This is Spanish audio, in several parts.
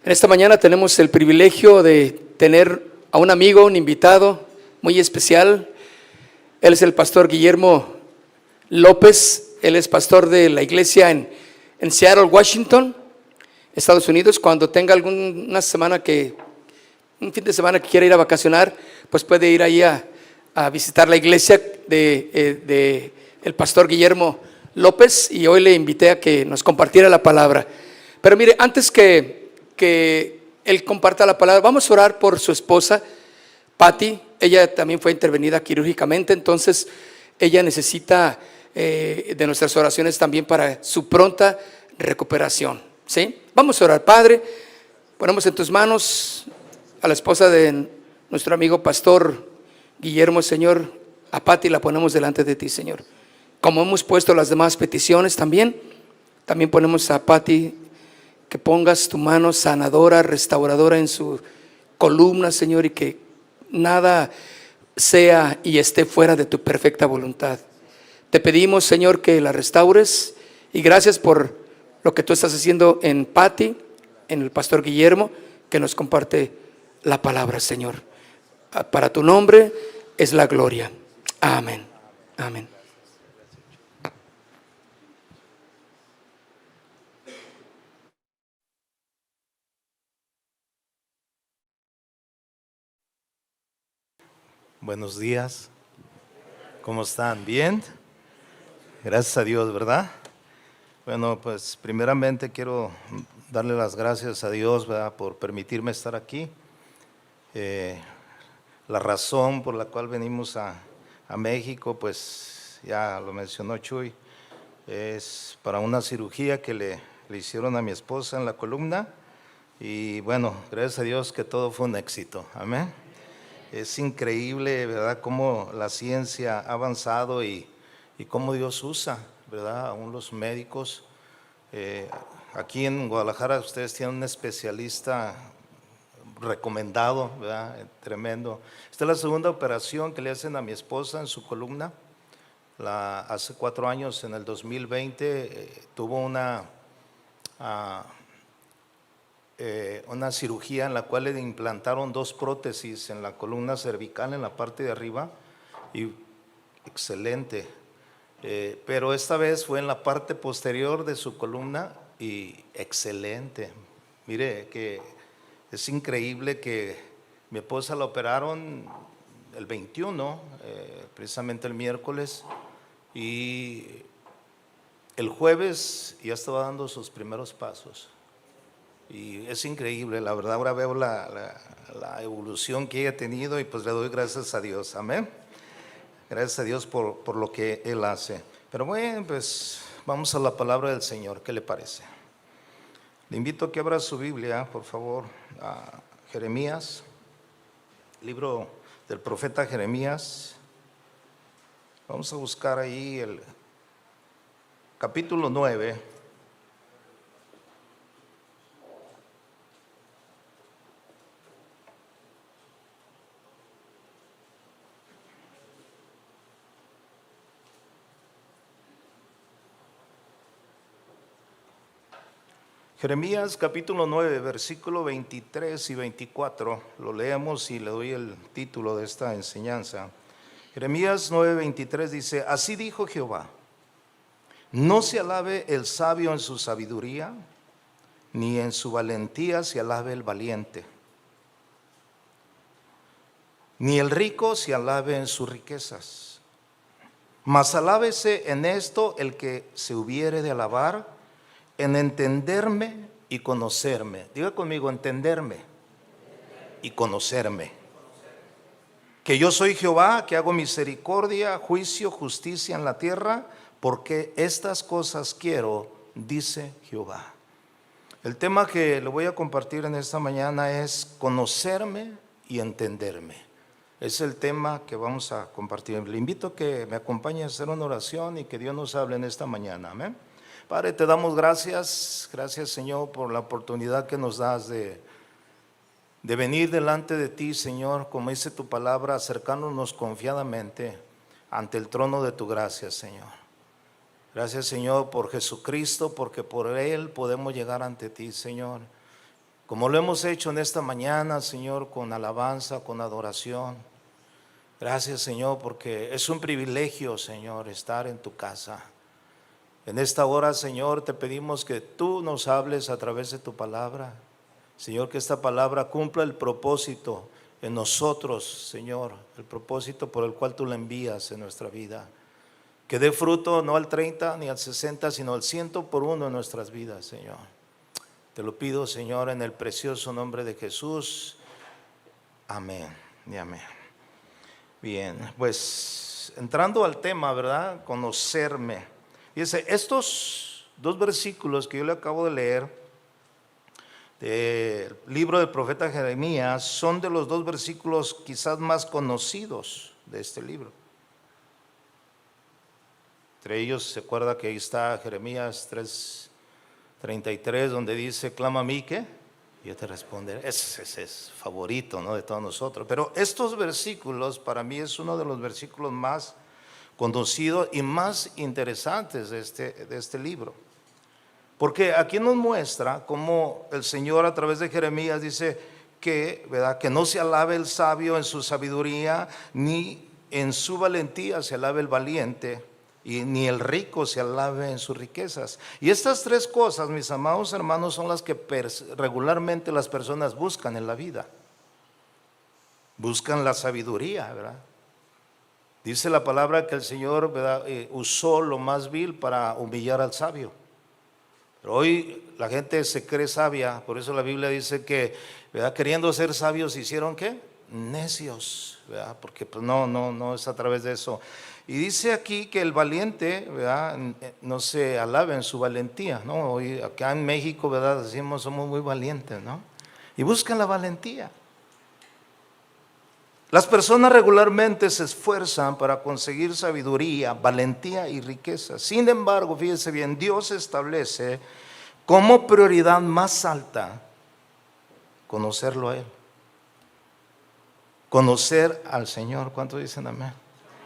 En esta mañana tenemos el privilegio de tener a un amigo, un invitado muy especial. Él es el pastor Guillermo López. Él es pastor de la iglesia en Seattle, Washington, Estados Unidos. Cuando tenga un fin de semana que quiera ir a vacacionar, pues puede ir ahí a visitar la iglesia de el pastor Guillermo López, y hoy le invité a que nos compartiera la palabra. Pero mire, antes que él comparta la palabra, vamos a orar por su esposa, Patty. Ella también fue intervenida quirúrgicamente, entonces ella necesita de nuestras oraciones también para su pronta recuperación, ¿sí? Vamos a orar. Padre, ponemos en tus manos a la esposa de nuestro amigo pastor Guillermo, Señor. A Patty la ponemos delante de ti, Señor. Como hemos puesto las demás peticiones también ponemos a Patty, que pongas tu mano sanadora, restauradora en su columna, Señor, y que nada sea y esté fuera de tu perfecta voluntad. Te pedimos, Señor, que la restaures, y gracias por lo que tú estás haciendo en Patty, en el pastor Guillermo, que nos comparte la palabra, Señor. Para tu nombre es la gloria. Amén. Amén. Buenos días, ¿cómo están? ¿Bien? Gracias a Dios, ¿verdad? Bueno, pues primeramente quiero darle las gracias a Dios, ¿verdad?, por permitirme estar aquí. La razón por la cual venimos a México, pues ya lo mencionó Chuy, es para una cirugía que le hicieron a mi esposa en la columna, y bueno, gracias a Dios que todo fue un éxito, amén. Es increíble, ¿verdad?, cómo la ciencia ha avanzado y cómo Dios usa, ¿verdad?, aún los médicos. Aquí en Guadalajara ustedes tienen un especialista recomendado, ¿verdad?, tremendo. Esta es la segunda operación que le hacen a mi esposa en su columna. Hace 4 años, en el 2020, tuvo una cirugía en la cual le implantaron 2 prótesis en la columna cervical, en la parte de arriba, y excelente. Pero esta vez fue en la parte posterior de su columna y excelente. Mire que es increíble que mi esposa la operaron el 21, precisamente el miércoles, y el jueves ya estaba dando sus primeros pasos. Y es increíble, la verdad. Ahora veo la evolución que ella ha tenido, y pues le doy gracias a Dios, amén. Gracias a Dios por lo que Él hace. Pero bueno, pues vamos a la palabra del Señor. ¿Qué le parece? Le invito a que abra su Biblia, por favor, a Jeremías, libro del profeta Jeremías. Vamos a buscar ahí el capítulo 9. Jeremías capítulo 9, versículo 23 y 24, lo leemos y le doy el título de esta enseñanza. Jeremías 9, 23 dice: así dijo Jehová, no se alabe el sabio en su sabiduría, ni en su valentía se alabe el valiente, ni el rico se alabe en sus riquezas, mas alábese en esto el que se hubiere de alabar, en entenderme y conocerme. Diga conmigo: entenderme y conocerme. Que yo soy Jehová, que hago misericordia, juicio, justicia en la tierra, porque estas cosas quiero, dice Jehová. El tema que le voy a compartir en esta mañana es conocerme y entenderme. Es el tema que vamos a compartir. Le invito a que me acompañe a hacer una oración y que Dios nos hable en esta mañana, amén. Padre, te damos gracias, Señor, por la oportunidad que nos das de venir delante de ti, Señor, como dice tu palabra, acercándonos confiadamente ante el trono de tu gracia, Señor. Gracias, Señor, por Jesucristo, porque por Él podemos llegar ante ti, Señor. como lo hemos hecho en esta mañana, Señor, con alabanza, con adoración. Gracias, Señor, porque es un privilegio, Señor, estar en tu casa. En esta hora, Señor, te pedimos que tú nos hables a través de tu palabra. Señor, que esta palabra cumpla el propósito en nosotros, Señor, el propósito por el cual tú la envías en nuestra vida. Que dé fruto no al 30 ni al 60, sino al 100 por uno en nuestras vidas, Señor. Te lo pido, Señor, en el precioso nombre de Jesús. Amén y amén. Bien, pues entrando al tema, ¿verdad? Conocerme. Fíjese, estos dos versículos que yo le acabo de leer del libro del profeta Jeremías son de los dos versículos quizás más conocidos de este libro. Entre ellos se acuerda que ahí está Jeremías 3:33, donde dice: clama a mí, ¿qué? Yo te responderé. Ese es favorito, ¿no?, de todos nosotros. Pero estos versículos para mí es uno de los versículos más conocidos y más interesantes de este libro. Porque aquí nos muestra cómo el Señor a través de Jeremías dice que, ¿verdad?, que no se alabe el sabio en su sabiduría, ni en su valentía se alabe el valiente, y ni el rico se alabe en sus riquezas. Y estas tres cosas, mis amados hermanos, son las que regularmente las personas buscan en la vida. Buscan la sabiduría, ¿verdad? Dice la palabra que el Señor, ¿verdad?, usó lo más vil para humillar al sabio. Pero hoy la gente se cree sabia, por eso la Biblia dice que, ¿verdad?, queriendo ser sabios hicieron ¿qué? Necios, ¿verdad? Porque pues no es a través de eso. Y dice aquí que el valiente, ¿verdad?, no se alabe en su valentía, ¿no? Hoy acá en México, ¿verdad?, decimos somos muy valientes, ¿no? Y buscan la valentía. Las personas regularmente se esfuerzan para conseguir sabiduría, valentía y riqueza. Sin embargo, fíjese bien, Dios establece como prioridad más alta conocerlo a Él. Conocer al Señor. ¿Cuántos dicen amén?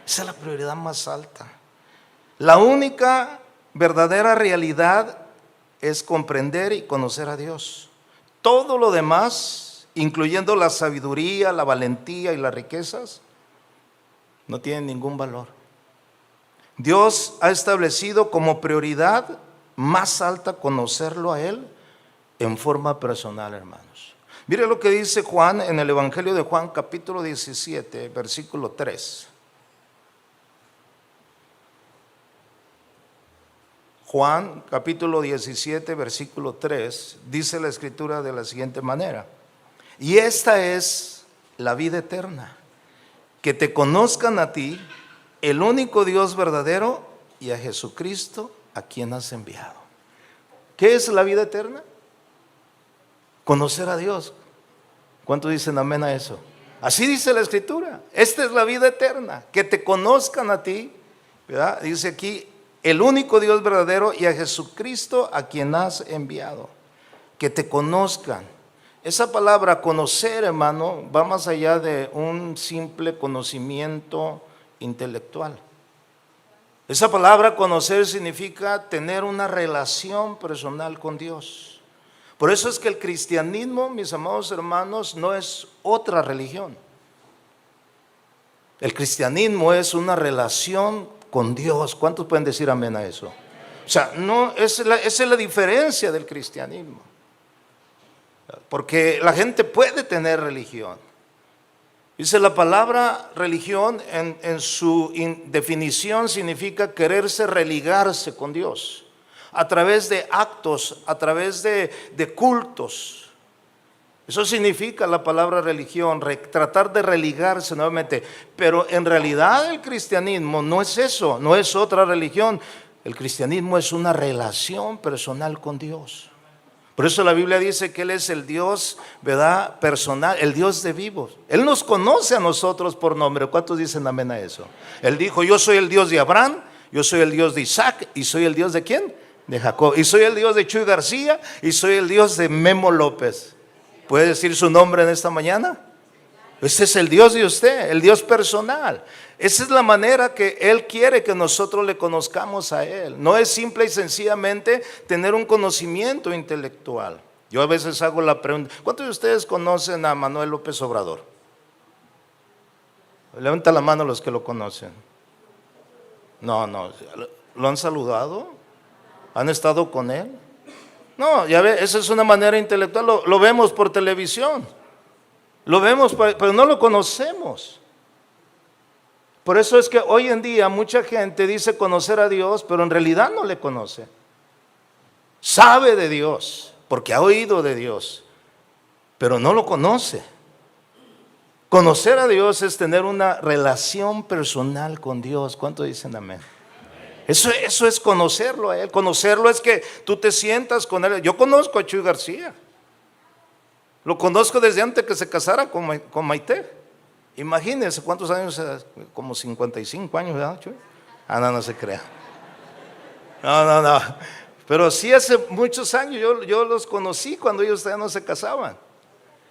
Esa es la prioridad más alta. La única verdadera realidad es comprender y conocer a Dios. Todo lo demás, incluyendo la sabiduría, la valentía y las riquezas, no tienen ningún valor. Dios ha establecido como prioridad más alta conocerlo a Él en forma personal, hermanos. Mire lo que dice Juan en el Evangelio de Juan, capítulo 17, versículo 3. Juan, capítulo 17, versículo 3, dice la Escritura de la siguiente manera: y esta es la vida eterna, que te conozcan a ti, el único Dios verdadero, y a Jesucristo, a quien has enviado. ¿Qué es la vida eterna? Conocer a Dios. ¿Cuántos dicen amén a eso? Así dice la Escritura. Esta es la vida eterna, que te conozcan a ti, ¿verdad? Dice aquí, el único Dios verdadero, y a Jesucristo, a quien has enviado. Que te conozcan. Esa palabra conocer, hermano, va más allá de un simple conocimiento intelectual. Esa palabra conocer significa tener una relación personal con Dios. Por eso es que el cristianismo, mis amados hermanos, no es otra religión. El cristianismo es una relación con Dios. ¿Cuántos pueden decir amén a eso? O sea, esa es la diferencia del cristianismo. Porque la gente puede tener religión. Dice la palabra religión en su definición significa quererse religarse con Dios a través de actos, a través de cultos. Eso significa la palabra religión, tratar de religarse nuevamente. Pero en realidad el cristianismo no es eso, no es otra religión. El cristianismo es una relación personal con Dios. Por eso la Biblia dice que Él es el Dios, ¿verdad?, personal, el Dios de vivos. Él nos conoce a nosotros por nombre. ¿Cuántos dicen amén a eso? Él dijo: yo soy el Dios de Abraham, yo soy el Dios de Isaac, y soy el Dios de ¿quién? De Jacob. Y soy el Dios de Chuy García, y soy el Dios de Memo López. ¿Puede decir su nombre en esta mañana? Ese es el Dios de usted, el Dios personal. Esa es la manera que Él quiere que nosotros le conozcamos a Él. No es simple y sencillamente tener un conocimiento intelectual. Yo a veces hago la pregunta, ¿cuántos de ustedes conocen a Manuel López Obrador? Levanta la mano los que lo conocen. No, ¿lo han saludado? ¿Han estado con él? No, ya ve, esa es una manera intelectual, lo vemos por televisión, lo vemos, pero no lo conocemos. Por eso es que hoy en día mucha gente dice conocer a Dios, pero en realidad no le conoce. Sabe de Dios, porque ha oído de Dios, pero no lo conoce. Conocer a Dios es tener una relación personal con Dios. ¿Cuánto dicen amén? Eso es conocerlo a Él. Conocerlo es que tú te sientas con Él. Yo conozco a Chuy García. Lo conozco desde antes que se casara con Maite. Imagínense cuántos años, como 55 años, ¿verdad, Chuy? No se crea. No. Pero sí hace muchos años yo los conocí cuando ellos todavía no se casaban.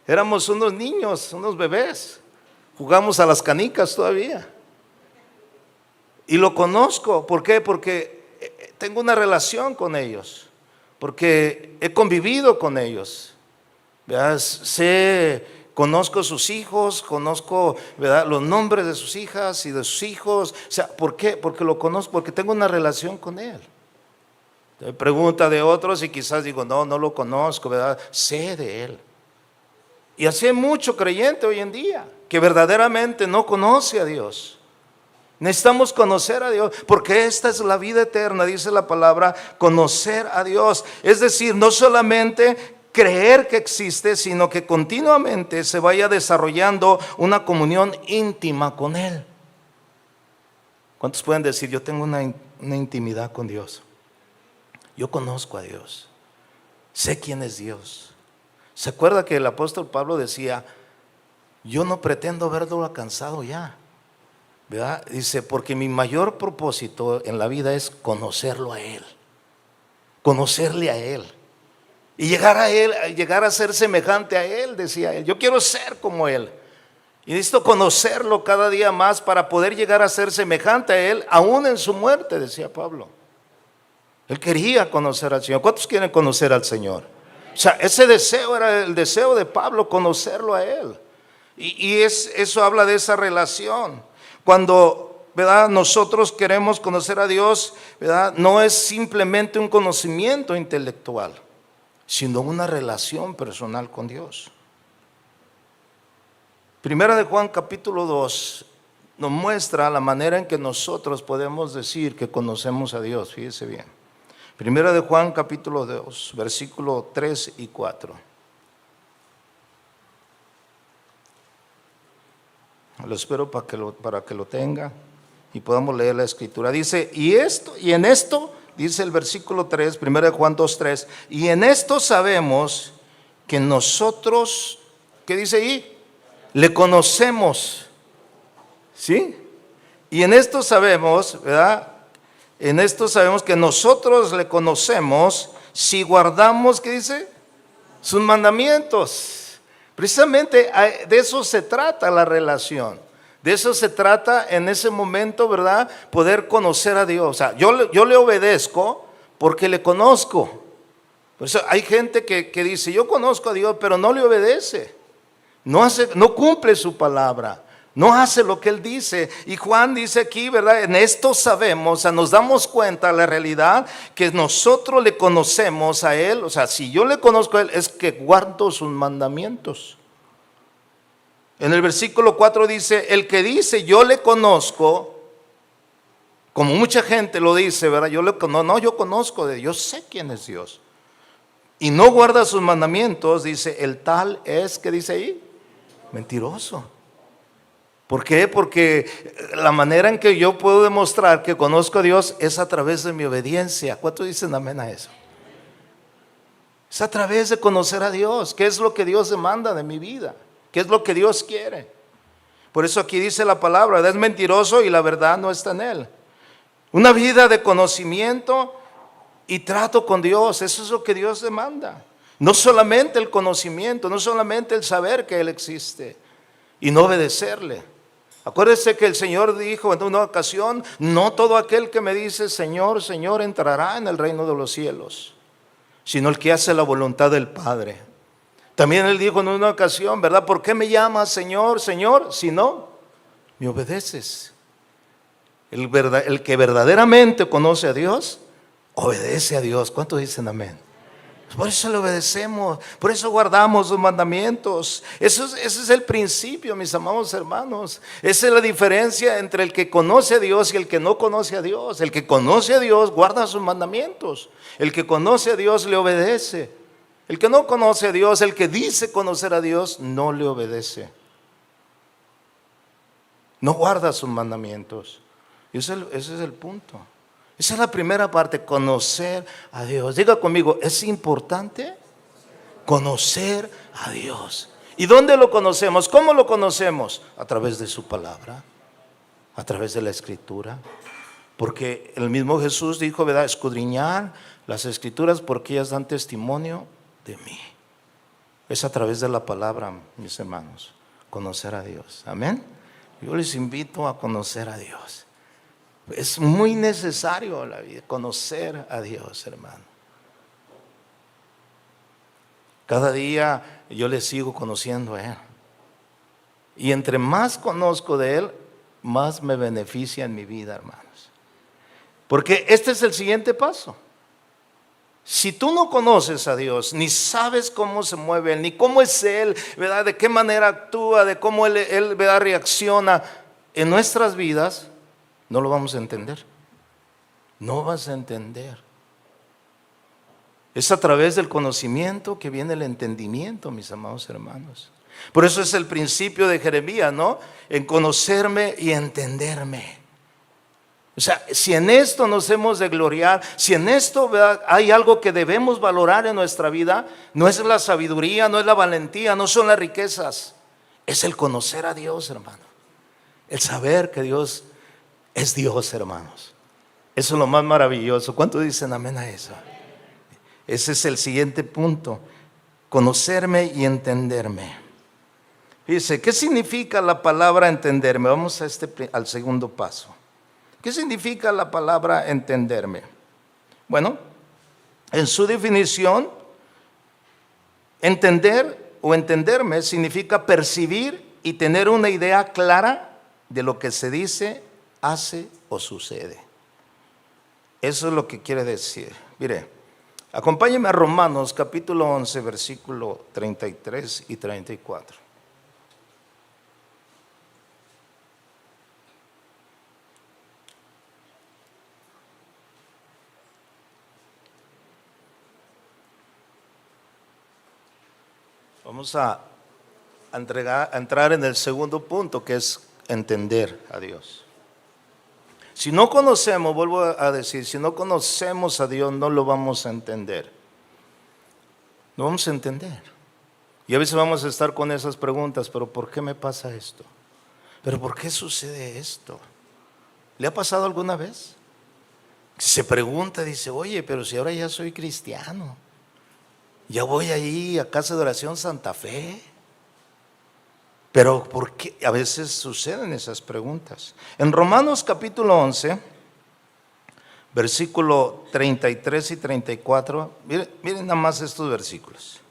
Éramos unos niños, unos bebés. Jugamos a las canicas todavía. Y lo conozco. ¿Por qué? Porque tengo una relación con ellos. Porque he convivido con ellos. ¿Verdad? Conozco sus hijos, conozco, ¿verdad?, los nombres de sus hijas y de sus hijos. O sea, ¿por qué? Porque lo conozco, porque tengo una relación con él. Pregunta de otros y quizás digo, no lo conozco, ¿verdad? Sé de él. Y así hay mucho creyente hoy en día que verdaderamente no conoce a Dios. Necesitamos conocer a Dios, porque esta es la vida eterna, dice la palabra, conocer a Dios. Es decir, no solamente creer que existe, sino que continuamente se vaya desarrollando una comunión íntima con Él. ¿Cuántos pueden decir, yo tengo una intimidad con Dios? Yo conozco a Dios, sé quién es Dios. ¿Se acuerda que el apóstol Pablo decía, yo no pretendo verlo alcanzado ya? ¿Verdad? Dice, porque mi mayor propósito en la vida es conocerlo a Él, conocerle a Él y llegar a Él, llegar a ser semejante a Él, decía él. Yo quiero ser como Él y necesito conocerlo cada día más para poder llegar a ser semejante a Él, aún en su muerte, decía Pablo. Él quería conocer al Señor. ¿Cuántos quieren conocer al Señor? O sea, ese deseo era el deseo de Pablo, conocerlo a Él. Y eso habla de esa relación. Cuando, ¿verdad?, nosotros queremos conocer a Dios, ¿verdad?, no es simplemente un conocimiento intelectual, sino una relación personal con Dios. Primera de Juan capítulo 2 nos muestra la manera en que nosotros podemos decir que conocemos a Dios. Fíjese bien. Primera de Juan capítulo 2, versículo 3 y 4. Lo espero para que lo tenga y podamos leer la escritura. Dice, y en esto, dice el versículo 3, 1 Juan 2, 3, y en esto sabemos que nosotros, ¿qué dice ahí? Le conocemos, ¿sí? Y en esto sabemos, ¿verdad? En esto sabemos que nosotros le conocemos si guardamos, ¿qué dice? Sus mandamientos. Precisamente de eso se trata la relación. De eso se trata en ese momento, ¿verdad? Poder conocer a Dios. O sea, yo le obedezco porque le conozco. Por eso hay gente que dice, yo conozco a Dios, pero no le obedece. No cumple su palabra. No hace lo que Él dice. Y Juan dice aquí, ¿verdad? En esto sabemos, o sea, nos damos cuenta de la realidad que nosotros le conocemos a Él. O sea, si yo le conozco a Él, es que guardo sus mandamientos. En el versículo 4 dice, el que dice yo le conozco, como mucha gente lo dice, ¿verdad? Yo conozco de Dios, sé quién es Dios. Y no guarda sus mandamientos, dice, el tal es, ¿qué dice ahí? Mentiroso. ¿Por qué? Porque la manera en que yo puedo demostrar que conozco a Dios es a través de mi obediencia. ¿Cuántos dicen amén a eso? Es a través de conocer a Dios. ¿Qué es lo que Dios demanda de mi vida? ¿Qué es lo que Dios quiere? Por eso aquí dice la palabra, es mentiroso y la verdad no está en él. Una vida de conocimiento y trato con Dios, eso es lo que Dios demanda. No solamente el conocimiento, no solamente el saber que Él existe y no obedecerle. Acuérdese que el Señor dijo en una ocasión, no todo aquel que me dice Señor, Señor entrará en el reino de los cielos. sino el que hace la voluntad del Padre. También Él dijo en una ocasión, ¿verdad? ¿Por qué me llamas Señor, Señor, si no me obedeces? El que verdaderamente conoce a Dios, obedece a Dios. ¿Cuántos dicen amén? Por eso le obedecemos, por eso guardamos los mandamientos. Ese es el principio, mis amados hermanos. Esa es la diferencia entre el que conoce a Dios y el que no conoce a Dios. El que conoce a Dios guarda sus mandamientos. El que conoce a Dios le obedece. El que no conoce a Dios, el que dice conocer a Dios, no le obedece. No guarda sus mandamientos. Ese es el punto. Esa es la primera parte, conocer a Dios. Diga conmigo, ¿es importante conocer a Dios? ¿Y dónde lo conocemos? ¿Cómo lo conocemos? A través de su palabra, a través de la Escritura. Porque el mismo Jesús dijo, ¿verdad? Escudriñar las Escrituras porque ellas dan testimonio de mí. Es a través de la palabra, mis hermanos, conocer a Dios. Amén. Yo les invito a conocer a Dios. Es muy necesario la vida, conocer a Dios, hermano. Cada día yo le sigo conociendo a Él. Y entre más conozco de Él, más me beneficia en mi vida, hermanos. Porque este es el siguiente paso. Si tú no conoces a Dios, ni sabes cómo se mueve Él, ni cómo es Él, ¿verdad? De qué manera actúa, de cómo Él ¿verdad? Reacciona en nuestras vidas, no lo vamos a entender. No vas a entender. Es a través del conocimiento que viene el entendimiento, mis amados hermanos. Por eso es el principio de Jeremías, ¿no? En conocerme y entenderme. O sea, si en esto nos hemos de gloriar, si en esto ¿verdad? Hay algo que debemos valorar en nuestra vida, no es la sabiduría, no es la valentía, no son las riquezas, es el conocer a Dios, hermano. El saber que Dios es Dios, hermanos. Eso es lo más maravilloso. ¿Cuántos dicen amén a eso? Ese es el siguiente punto. Conocerme y entenderme. Dice, ¿qué significa la palabra entenderme? Vamos al segundo paso. ¿Qué significa la palabra entenderme? Bueno, en su definición, entender o entenderme significa percibir y tener una idea clara de lo que se dice, hace o sucede. Eso es lo que quiere decir. Mire, acompáñeme a Romanos capítulo 11, versículo 33 y 34. Vamos a entrar en el segundo punto, que es entender a Dios. Si no conocemos, vuelvo a decir, si no conocemos a Dios, no lo vamos a entender. No vamos a entender. Y a veces vamos a estar con esas preguntas, pero ¿por qué me pasa esto? ¿Pero por qué sucede esto? ¿Le ha pasado alguna vez? Se pregunta, dice, oye, pero si ahora ya soy cristiano, ya voy ahí a Casa de Oración Santa Fe. Pero ¿por qué? A veces suceden esas preguntas. En Romanos capítulo 11, versículo 33 y 34, miren nada más estos versículos.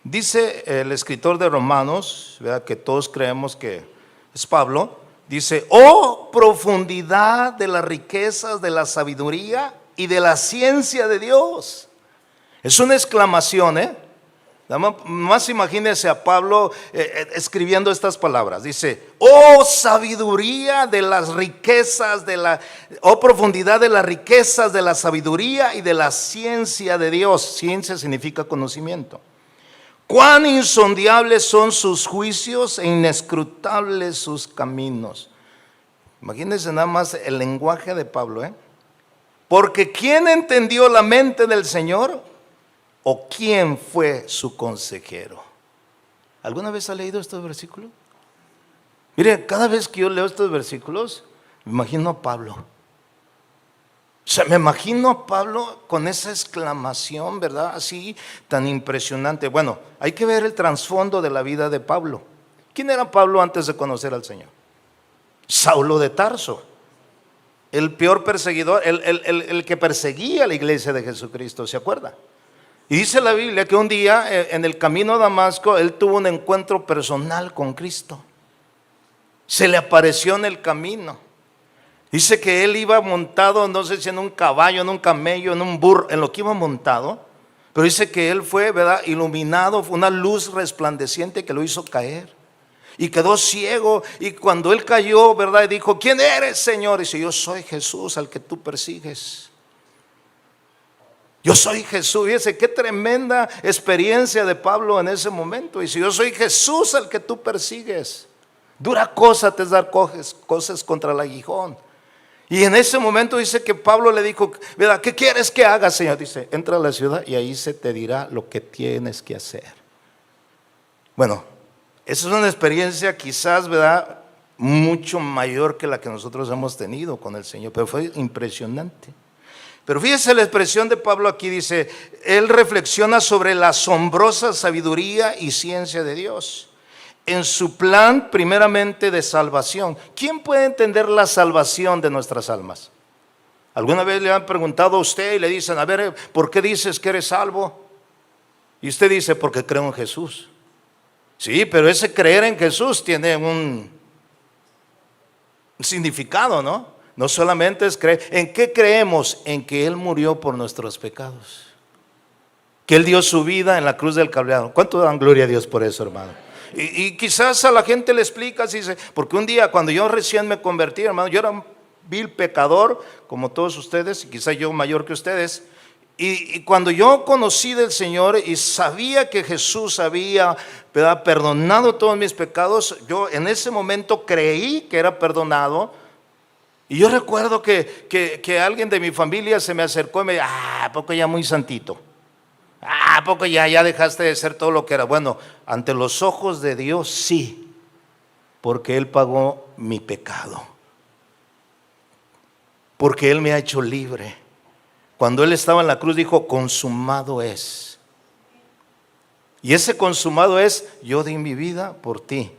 Dice el escritor de Romanos, ¿verdad? Que todos creemos que es Pablo, dice, oh profundidad de las riquezas de la sabiduría y de la ciencia de Dios. Es una exclamación, más imagínense a Pablo escribiendo estas palabras. Dice, oh sabiduría de las riquezas, oh profundidad de las riquezas de la sabiduría y de la ciencia de Dios. Ciencia significa conocimiento. Cuán insondables son sus juicios e inescrutables sus caminos. Imagínense nada más el lenguaje de Pablo, Porque ¿quién entendió la mente del Señor? ¿O quién fue su consejero? ¿Alguna vez ha leído estos versículos? Mire, cada vez que yo leo estos versículos, me imagino a Pablo. O sea, me imagino a Pablo con esa exclamación, ¿verdad? Así tan impresionante. Bueno, hay que ver el trasfondo de la vida de Pablo. ¿Quién era Pablo antes de conocer al Señor? Saulo de Tarso, el peor perseguidor, el que perseguía a la iglesia de Jesucristo, ¿se acuerda? Y dice la Biblia que un día en el camino a Damasco él tuvo un encuentro personal con Cristo. Se le apareció en el camino. Dice que él iba montado, no sé si en un caballo, en un camello, en un burro, en lo que iba montado. Pero dice que él fue, ¿verdad?, iluminado, fue una luz resplandeciente que lo hizo caer. Y quedó ciego. Y cuando él cayó, ¿verdad?, dijo: ¿quién eres, Señor? Y dice: yo soy Jesús al que tú persigues. Yo soy Jesús. Fíjese qué tremenda experiencia de Pablo en ese momento. Dice: yo soy Jesús al que tú persigues. Dura cosa te es dar cosas contra el aguijón. Y en ese momento dice que Pablo le dijo: ¿verdad?, ¿qué quieres que haga, Señor? Dice: entra a la ciudad y ahí se te dirá lo que tienes que hacer. Bueno, esa es una experiencia quizás, ¿verdad?, mucho mayor que la que nosotros hemos tenido con el Señor, pero fue impresionante. Pero fíjese la expresión de Pablo aquí, dice, él reflexiona sobre la asombrosa sabiduría y ciencia de Dios en su plan primeramente de salvación. ¿Quién puede entender la salvación de nuestras almas? ¿Alguna vez le han preguntado a usted y le dicen: a ver, ¿por qué dices que eres salvo? Y usted dice: porque creo en Jesús. Sí, pero ese creer en Jesús tiene un significado, ¿no? No solamente es creer. ¿En qué creemos? En que Él murió por nuestros pecados, que Él dio su vida en la cruz del Calvario. ¿Cuánto dan gloria a Dios por eso, hermano? Y quizás a la gente le explicas y dice: porque un día cuando yo recién me convertí, hermano, yo era un vil pecador como todos ustedes, y quizás yo mayor que ustedes. Y cuando yo conocí del Señor y sabía que Jesús había, ¿verdad?, perdonado todos mis pecados, yo en ese momento creí que era perdonado. Y yo recuerdo que alguien de mi familia se me acercó y me dijo: ¿a poco ya muy santito? ¿A poco ya dejaste de ser todo lo que era? Bueno, ante los ojos de Dios sí, porque Él pagó mi pecado, porque Él me ha hecho libre. Cuando Él estaba en la cruz dijo: consumado es. Y ese consumado es: yo di mi vida por ti.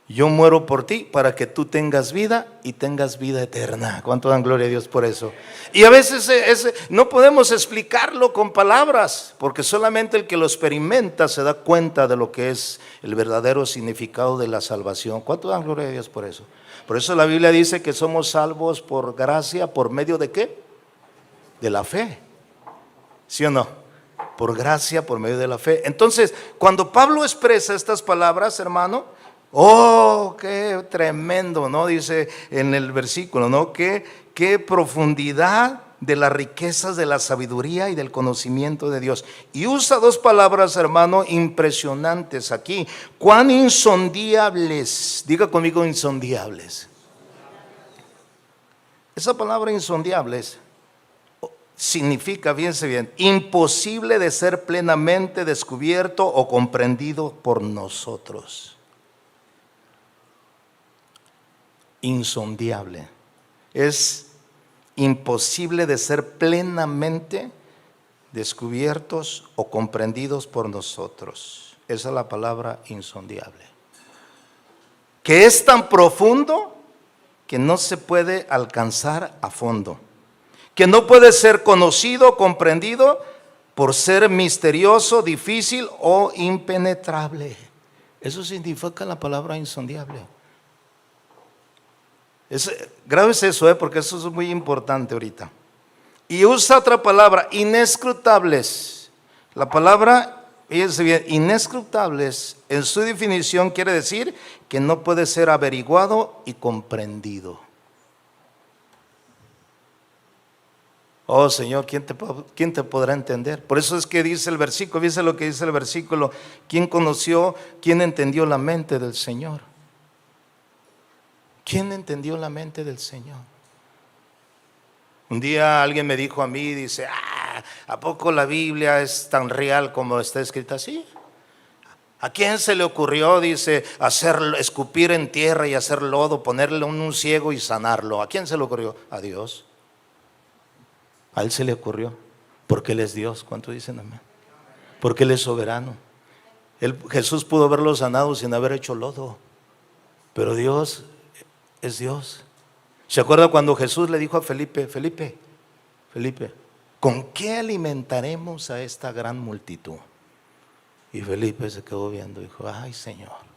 Yo muero por ti para que tú tengas vida y tengas vida eterna. ¿Cuánto dan gloria a Dios por eso? Y a veces no podemos explicarlo con palabras, porque solamente el que lo experimenta se da cuenta de lo que es el verdadero significado de la salvación. ¿Cuánto dan gloria a Dios por eso? Por eso la Biblia dice que somos salvos por gracia, ¿por medio de qué? De la fe. ¿Sí o no? Por gracia, por medio de la fe. Entonces, cuando Pablo expresa estas palabras, hermano, oh, qué tremendo, ¿no? Dice en el versículo, ¿no? Qué profundidad de las riquezas de la sabiduría y del conocimiento de Dios. Y usa dos palabras, hermano, impresionantes aquí. Cuán insondiables. Diga conmigo: insondiables. Esa palabra insondiables significa, fíjense bien, imposible de ser plenamente descubierto o comprendido por nosotros. Insondiable. Es imposible de ser plenamente descubiertos o comprendidos por nosotros. Esa es la palabra insondiable. Que es tan profundo que no se puede alcanzar a fondo. Que no puede ser conocido, comprendido, por ser misterioso, difícil o impenetrable. Eso significa la palabra insondiable. Grave es eso, porque eso es muy importante ahorita. Y usa otra palabra: inescrutables. La palabra, fíjense bien, inescrutables en su definición quiere decir que no puede ser averiguado y comprendido. Oh Señor, ¿quién te podrá entender? Por eso es que dice el versículo, fíjense lo que dice el versículo: ¿quién conoció, quién entendió la mente del Señor? ¿Quién entendió la mente del Señor? Un día alguien me dijo a mí, dice: ¿a poco la Biblia es tan real como está escrita así? ¿A quién se le ocurrió, dice, escupir en tierra y hacer lodo, ponerle un ciego y sanarlo? ¿A quién se le ocurrió? A Dios. A Él se le ocurrió, porque Él es Dios. ¿Cuánto dicen amén? Porque Él es soberano. Jesús pudo haberlo sanado sin haber hecho lodo, pero Dios es Dios. ¿Se acuerda cuando Jesús le dijo a Felipe: Felipe, ¿con qué alimentaremos a esta gran multitud? Y Felipe se quedó viendo y dijo, ay Señor,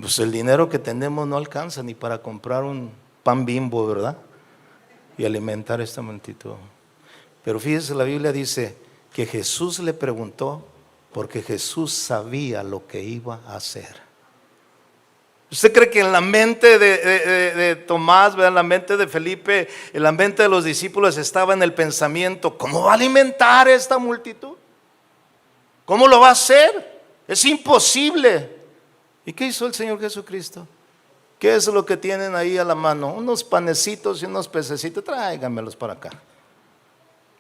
pues el dinero que tenemos no alcanza ni para comprar un pan Bimbo, ¿verdad? Y alimentar a esta multitud. Pero fíjese, la Biblia dice que Jesús le preguntó porque Jesús sabía lo que iba a hacer. ¿Usted cree que en la mente de Tomás, en la mente de Felipe, en la mente de los discípulos estaba en el pensamiento, ¿cómo va a alimentar a esta multitud? ¿Cómo lo va a hacer? Es imposible. ¿Y qué hizo el Señor Jesucristo? ¿Qué es lo que tienen ahí a la mano? Unos panecitos y unos pececitos, tráiganmelos para acá,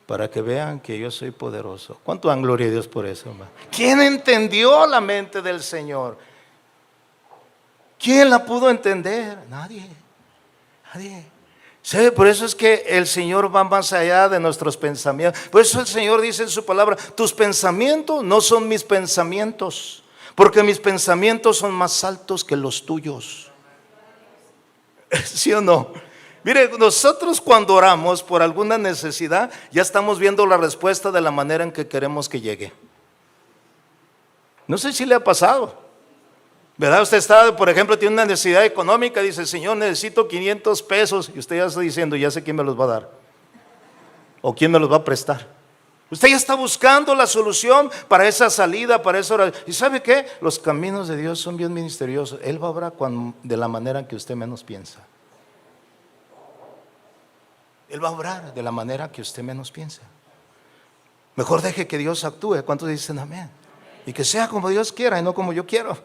para que vean que yo soy poderoso. ¿Cuánto dan gloria a Dios por eso, hermano? ¿Quién entendió la mente del Señor? ¿Quién la pudo entender? Nadie. ¿Sabe? Por eso es que el Señor va más allá de nuestros pensamientos. Por eso el Señor dice en su palabra, tus pensamientos no son mis pensamientos, porque mis pensamientos son más altos que los tuyos. ¿Sí o no? Mire, nosotros cuando oramos por alguna necesidad, ya estamos viendo la respuesta de la manera en que queremos que llegue. No sé si le ha pasado, ¿verdad? Usted está, por ejemplo, tiene una necesidad económica, dice, Señor, necesito 500 pesos. Y usted ya está diciendo, ya sé quién me los va a dar. O quién me los va a prestar. Usted ya está buscando la solución para esa salida, para esa oración. ¿Y sabe qué? Los caminos de Dios son bien misteriosos. Él va a obrar de la manera en que usted menos piensa. Él va a obrar de la manera que usted menos piensa. Mejor deje que Dios actúe. ¿Cuántos dicen amén? Y que sea como Dios quiera y no como yo quiero.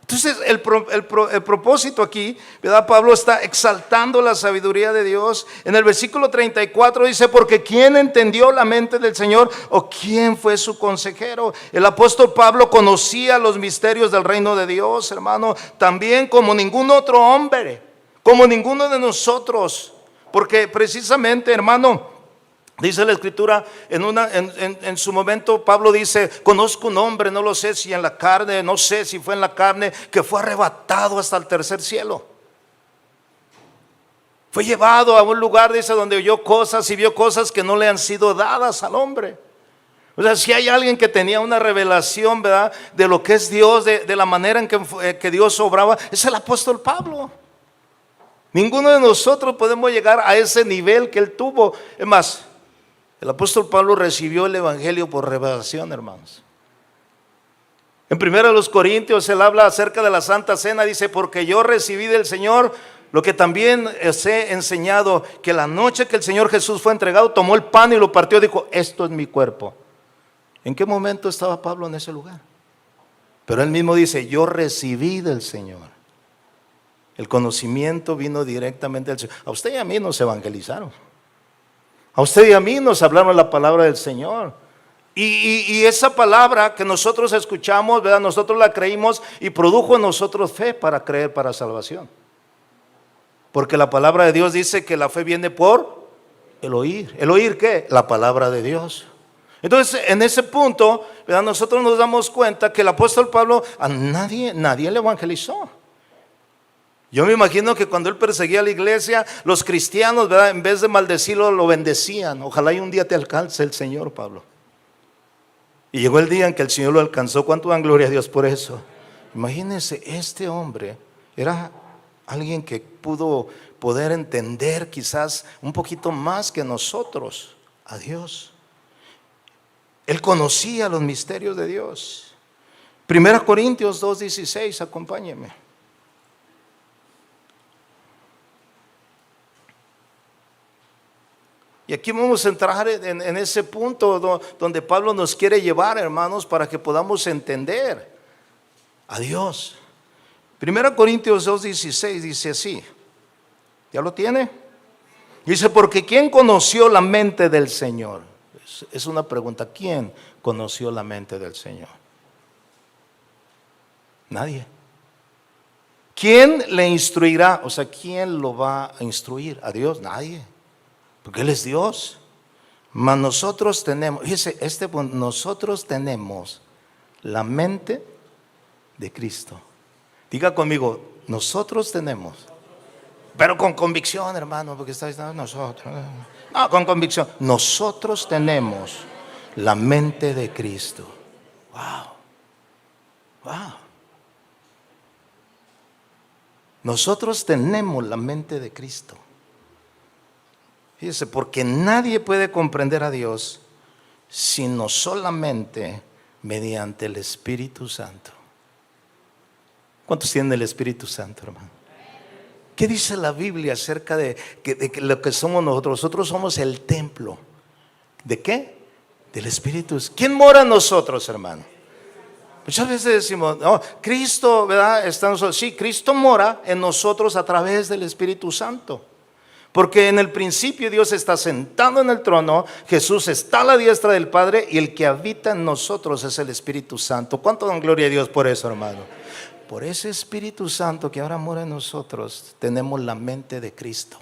Entonces el propósito aquí, ¿verdad? Pablo está exaltando la sabiduría de Dios. En el versículo 34 dice, porque ¿quién entendió la mente del Señor? ¿O quién fue su consejero? El apóstol Pablo conocía los misterios del reino de Dios, hermano, también como ningún otro hombre, como ninguno de nosotros. Porque precisamente, hermano, dice la Escritura, en su momento Pablo dice, conozco un hombre, no lo sé si en la carne, no sé si fue en la carne, que fue arrebatado hasta el tercer cielo. Fue llevado a un lugar, dice, donde oyó cosas y vio cosas que no le han sido dadas al hombre. O sea, si hay alguien que tenía una revelación, ¿verdad?, de lo que es Dios, de la manera en que Dios obraba, es el apóstol Pablo. Ninguno de nosotros podemos llegar a ese nivel que él tuvo. Es más, el apóstol Pablo recibió el evangelio por revelación, hermanos. En 1 Corintios él habla acerca de la Santa Cena, dice, porque yo recibí del Señor lo que también os he enseñado, que la noche que el Señor Jesús fue entregado, tomó el pan y lo partió, dijo, esto es mi cuerpo. ¿En qué momento estaba Pablo en ese lugar? Pero él mismo dice, yo recibí del Señor. El conocimiento vino directamente del Señor. A usted y a mí nos evangelizaron. A usted y a mí nos hablaron la palabra del Señor. Y esa palabra que nosotros escuchamos, ¿verdad?, nosotros la creímos y produjo en nosotros fe para creer para salvación. Porque la palabra de Dios dice que la fe viene por el oír. ¿El oír qué? La palabra de Dios. Entonces, en ese punto, ¿verdad?, nosotros nos damos cuenta que el apóstol Pablo a nadie le evangelizó. Yo me imagino que cuando él perseguía a la iglesia, los cristianos, ¿verdad?, en vez de maldecirlo, lo bendecían. Ojalá y un día te alcance el Señor, Pablo. Y llegó el día en que el Señor lo alcanzó. ¿Cuánto dan gloria a Dios por eso? Imagínense, este hombre era alguien que poder entender quizás un poquito más que nosotros a Dios. Él conocía los misterios de Dios. 1 Corintios 2:16, acompáñenme. Y aquí vamos a entrar en ese punto donde Pablo nos quiere llevar, hermanos, para que podamos entender a Dios. 1 Corintios 2:16 dice así. ¿Ya lo tiene? Dice, porque ¿quién conoció la mente del Señor? Es una pregunta. ¿Quién conoció la mente del Señor? Nadie. ¿Quién le instruirá? O sea, ¿quién lo va a instruir? ¿A Dios? Nadie. Porque Él es Dios. Mas nosotros tenemos, fíjese, nosotros tenemos la mente de Cristo. Diga conmigo, nosotros tenemos Pero con convicción, hermano, porque está diciendo nosotros. No, con convicción. Nosotros tenemos la mente de Cristo. Wow. Nosotros tenemos la mente de Cristo. Fíjese, porque nadie puede comprender a Dios sino solamente mediante el Espíritu Santo. ¿Cuántos tienen el Espíritu Santo, hermano? ¿Qué dice la Biblia acerca de lo que somos nosotros? Nosotros somos el templo. ¿De qué? Del Espíritu. ¿Quién mora en nosotros, hermano? Muchas veces decimos, no, Cristo, ¿verdad? Está en nosotros. Sí, Cristo mora en nosotros a través del Espíritu Santo. Porque en el principio Dios está sentado en el trono, Jesús está a la diestra del Padre y el que habita en nosotros es el Espíritu Santo. ¿Cuánto dan gloria a Dios por eso, hermano? Por ese Espíritu Santo que ahora mora en nosotros, tenemos la mente de Cristo.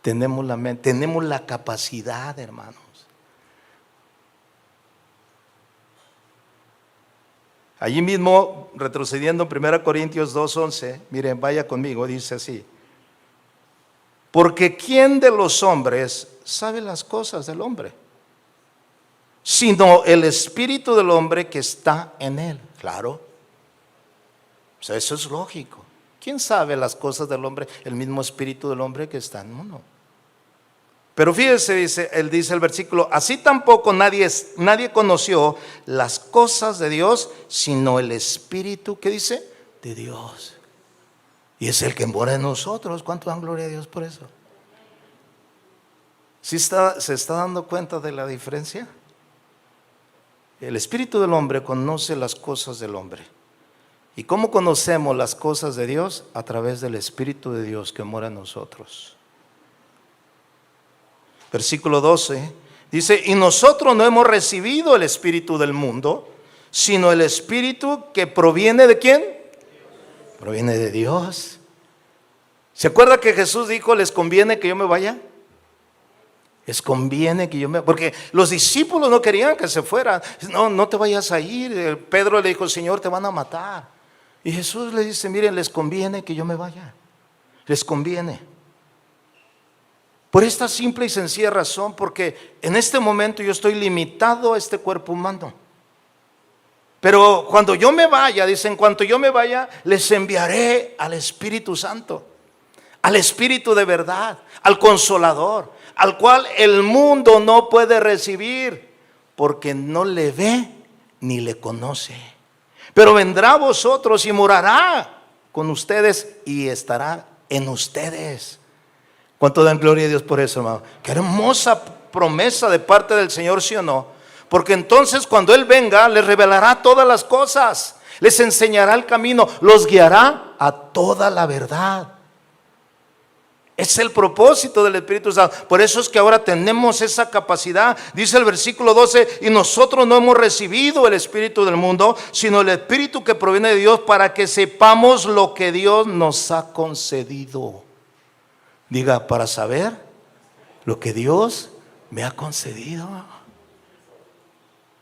Tenemos la mente, tenemos la capacidad, hermanos. Allí mismo, retrocediendo en 1 Corintios 2:11, miren, vaya conmigo, dice así. Porque ¿quién de los hombres sabe las cosas del hombre? Sino el espíritu del hombre que está en él. Claro. O sea, eso es lógico. ¿Quién sabe las cosas del hombre? El mismo espíritu del hombre que está en uno. Pero fíjese, dice el versículo, así tampoco nadie conoció las cosas de Dios, sino el Espíritu, ¿qué dice? De Dios. Y es el que mora en nosotros. ¿Cuánto dan gloria a Dios por eso? ¿Sí se está dando cuenta de la diferencia? El Espíritu del hombre conoce las cosas del hombre. ¿Y cómo conocemos las cosas de Dios? A través del Espíritu de Dios que mora en nosotros. Versículo 12 dice, y nosotros no hemos recibido el espíritu del mundo, sino el espíritu que proviene ¿de quién? Proviene de Dios. ¿Se acuerda que Jesús dijo, les conviene que yo me vaya? Les conviene que yo me vaya. Porque los discípulos no querían que se fueran. No te vayas a ir. Pedro le dijo, Señor, te van a matar. Y Jesús le dice, miren, les conviene que yo me vaya. Les conviene. Por esta simple y sencilla razón, porque en este momento yo estoy limitado a este cuerpo humano. Pero cuando yo me vaya, dice, en cuanto yo me vaya, les enviaré al Espíritu Santo, al Espíritu de verdad, al Consolador, al cual el mundo no puede recibir, porque no le ve ni le conoce. Pero vendrá a vosotros y morará con ustedes y estará en ustedes. ¿Cuánto dan gloria a Dios por eso, hermano? Qué hermosa promesa de parte del Señor, ¿sí o no? Porque entonces cuando Él venga, les revelará todas las cosas, les enseñará el camino, los guiará a toda la verdad. Es el propósito del Espíritu Santo. Por eso es que ahora tenemos esa capacidad. Dice el versículo 12, y nosotros no hemos recibido el espíritu del mundo, sino el espíritu que proviene de Dios, para que sepamos lo que Dios nos ha concedido. Diga, para saber lo que Dios me ha concedido.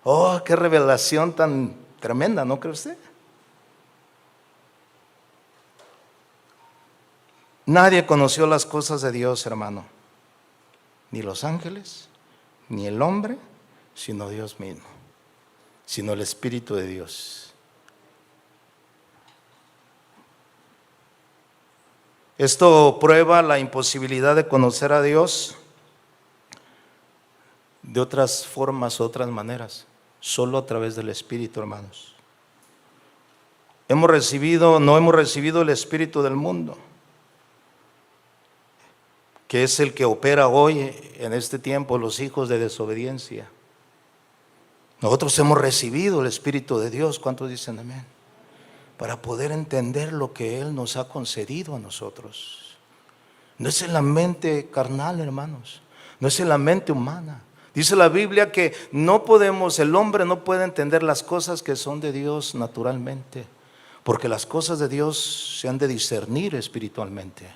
Oh, qué revelación tan tremenda, ¿no cree usted? Nadie conoció las cosas de Dios, hermano. Ni los ángeles, ni el hombre, sino Dios mismo. Sino el Espíritu de Dios. Esto prueba la imposibilidad de conocer a Dios de otras formas, otras maneras, solo a través del Espíritu, hermanos. No hemos recibido el Espíritu del mundo, que es el que opera hoy en este tiempo los hijos de desobediencia. Nosotros hemos recibido el Espíritu de Dios. ¿Cuántos dicen amén? Para poder entender lo que Él nos ha concedido a nosotros. No es en la mente carnal, hermanos. No es en la mente humana. Dice la Biblia que el hombre no puede entender las cosas que son de Dios naturalmente, porque las cosas de Dios se han de discernir espiritualmente.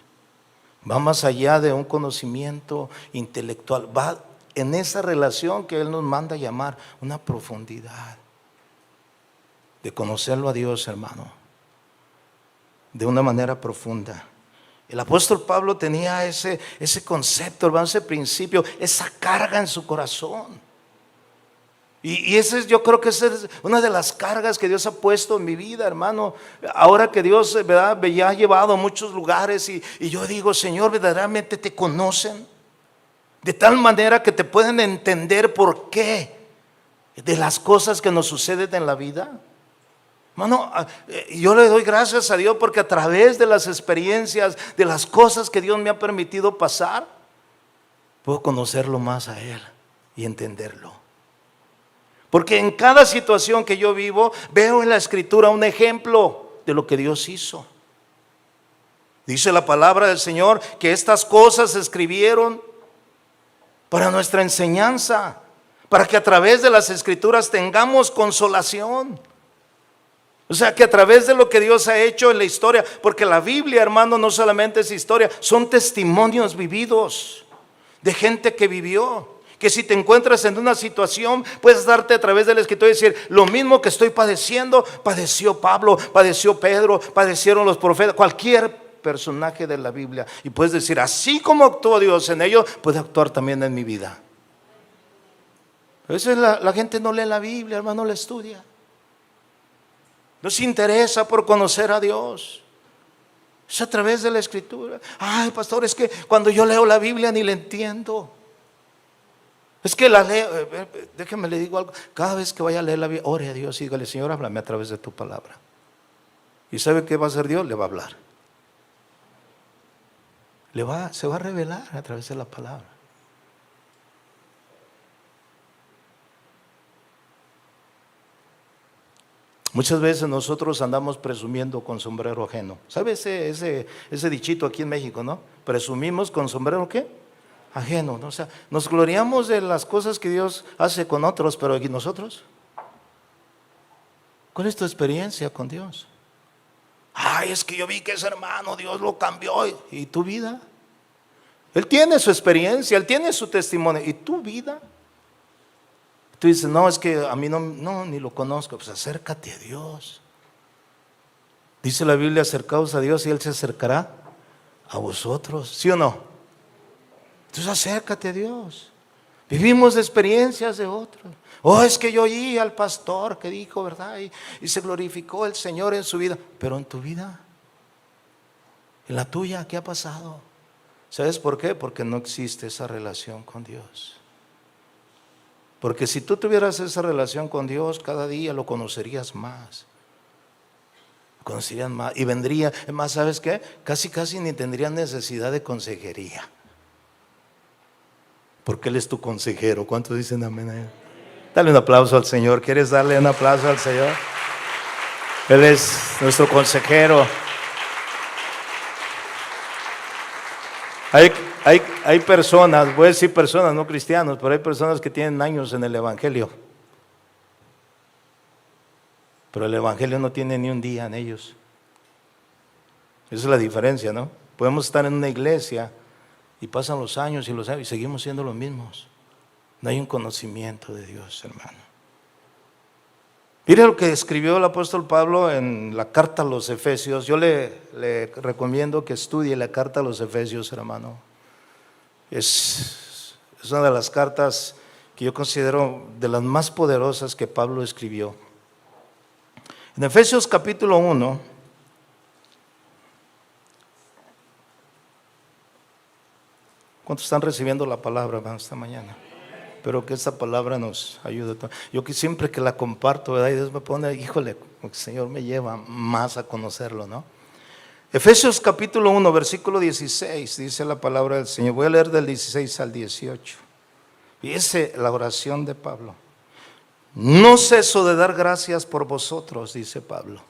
Va más allá de un conocimiento intelectual, va en esa relación que Él nos manda llamar una profundidad de conocerlo a Dios, hermano. de una manera profunda. El apóstol Pablo tenía ese concepto, hermano, ese principio, esa carga en su corazón. Y yo creo que esa es una de las cargas que Dios ha puesto en mi vida, hermano. Ahora que Dios, ¿verdad?, me ha llevado a muchos lugares y yo digo, Señor, verdaderamente te conocen de tal manera que te pueden entender por qué de las cosas que nos suceden en la vida. Hermano, yo le doy gracias a Dios porque a través de las experiencias, de las cosas que Dios me ha permitido pasar, puedo conocerlo más a Él y entenderlo. Porque en cada situación que yo vivo, veo en la Escritura un ejemplo de lo que Dios hizo. Dice la palabra del Señor que estas cosas se escribieron para nuestra enseñanza, para que a través de las Escrituras tengamos consolación. O sea, que a través de lo que Dios ha hecho en la historia, porque la Biblia, hermano, no solamente es historia, son testimonios vividos de gente que vivió. Que si te encuentras en una situación, puedes darte a través de la Escritura y decir, lo mismo que estoy padeciendo, padeció Pablo, padeció Pedro, padecieron los profetas, cualquier personaje de la Biblia. Y puedes decir, así como actuó Dios en ellos, puede actuar también en mi vida. A veces la gente no lee la Biblia, hermano, no la estudia. No se interesa por conocer a Dios. Es a través de la Escritura. Ay, pastor, es que cuando yo leo la Biblia ni la entiendo. Es que la leo, déjeme le digo algo. Cada vez que vaya a leer la Biblia, ore a Dios y dígale, Señor, háblame a través de tu palabra. ¿Y sabe qué va a hacer Dios? Le va a hablar. Se va a revelar a través de la palabra. Muchas veces nosotros andamos presumiendo con sombrero ajeno. ¿Sabe ese dichito aquí en México, no? Presumimos con sombrero, ¿qué? Ajeno, ¿no? O sea, nos gloriamos de las cosas que Dios hace con otros, pero ¿y nosotros? ¿Cuál es tu experiencia con Dios? Ay, es que yo vi que ese hermano Dios lo cambió. ¿Y tu vida? Él tiene su experiencia, él tiene su testimonio. ¿Y tu vida? Tú dices, no, es que a mí no, ni lo conozco. Pues acércate a Dios. Dice la Biblia, acercaos a Dios y Él se acercará a vosotros. ¿Sí o no? Entonces acércate a Dios. Vivimos de experiencias de otros. Oh, es que yo oí al pastor que dijo, ¿verdad? Y se glorificó el Señor en su vida. Pero en tu vida, en la tuya, ¿qué ha pasado? ¿Sabes por qué? Porque no existe esa relación con Dios. Porque si tú tuvieras esa relación con Dios, cada día lo conocerías más. Lo conocerías más. Y vendría, más, ¿sabes qué? Casi ni tendrías necesidad de consejería. Porque Él es tu consejero. ¿Cuántos dicen amén? Dale un aplauso al Señor. ¿Quieres darle un aplauso al Señor? Él es nuestro consejero. Hay personas, voy a decir personas, no cristianos, pero hay personas que tienen años en el Evangelio. Pero el Evangelio no tiene ni un día en ellos. Esa es la diferencia, ¿no? Podemos estar en una iglesia y pasan los años y seguimos siendo los mismos. No hay un conocimiento de Dios, hermano. Mire lo que escribió el apóstol Pablo en la carta a los Efesios. Yo le recomiendo que estudie la carta a los Efesios, hermano. Es una de las cartas que yo considero de las más poderosas que Pablo escribió. En Efesios capítulo 1, ¿cuántos están recibiendo la palabra, hermano, esta mañana? Pero que esta palabra nos ayude. Yo que siempre que la comparto, ¿verdad? Y Dios me pone, híjole, el Señor me lleva más a conocerlo, ¿no? Efesios capítulo 1, versículo 16, dice la palabra del Señor. Voy a leer del 16 al 18. Fíjese la oración de Pablo. No ceso de dar gracias por vosotros, dice Pablo,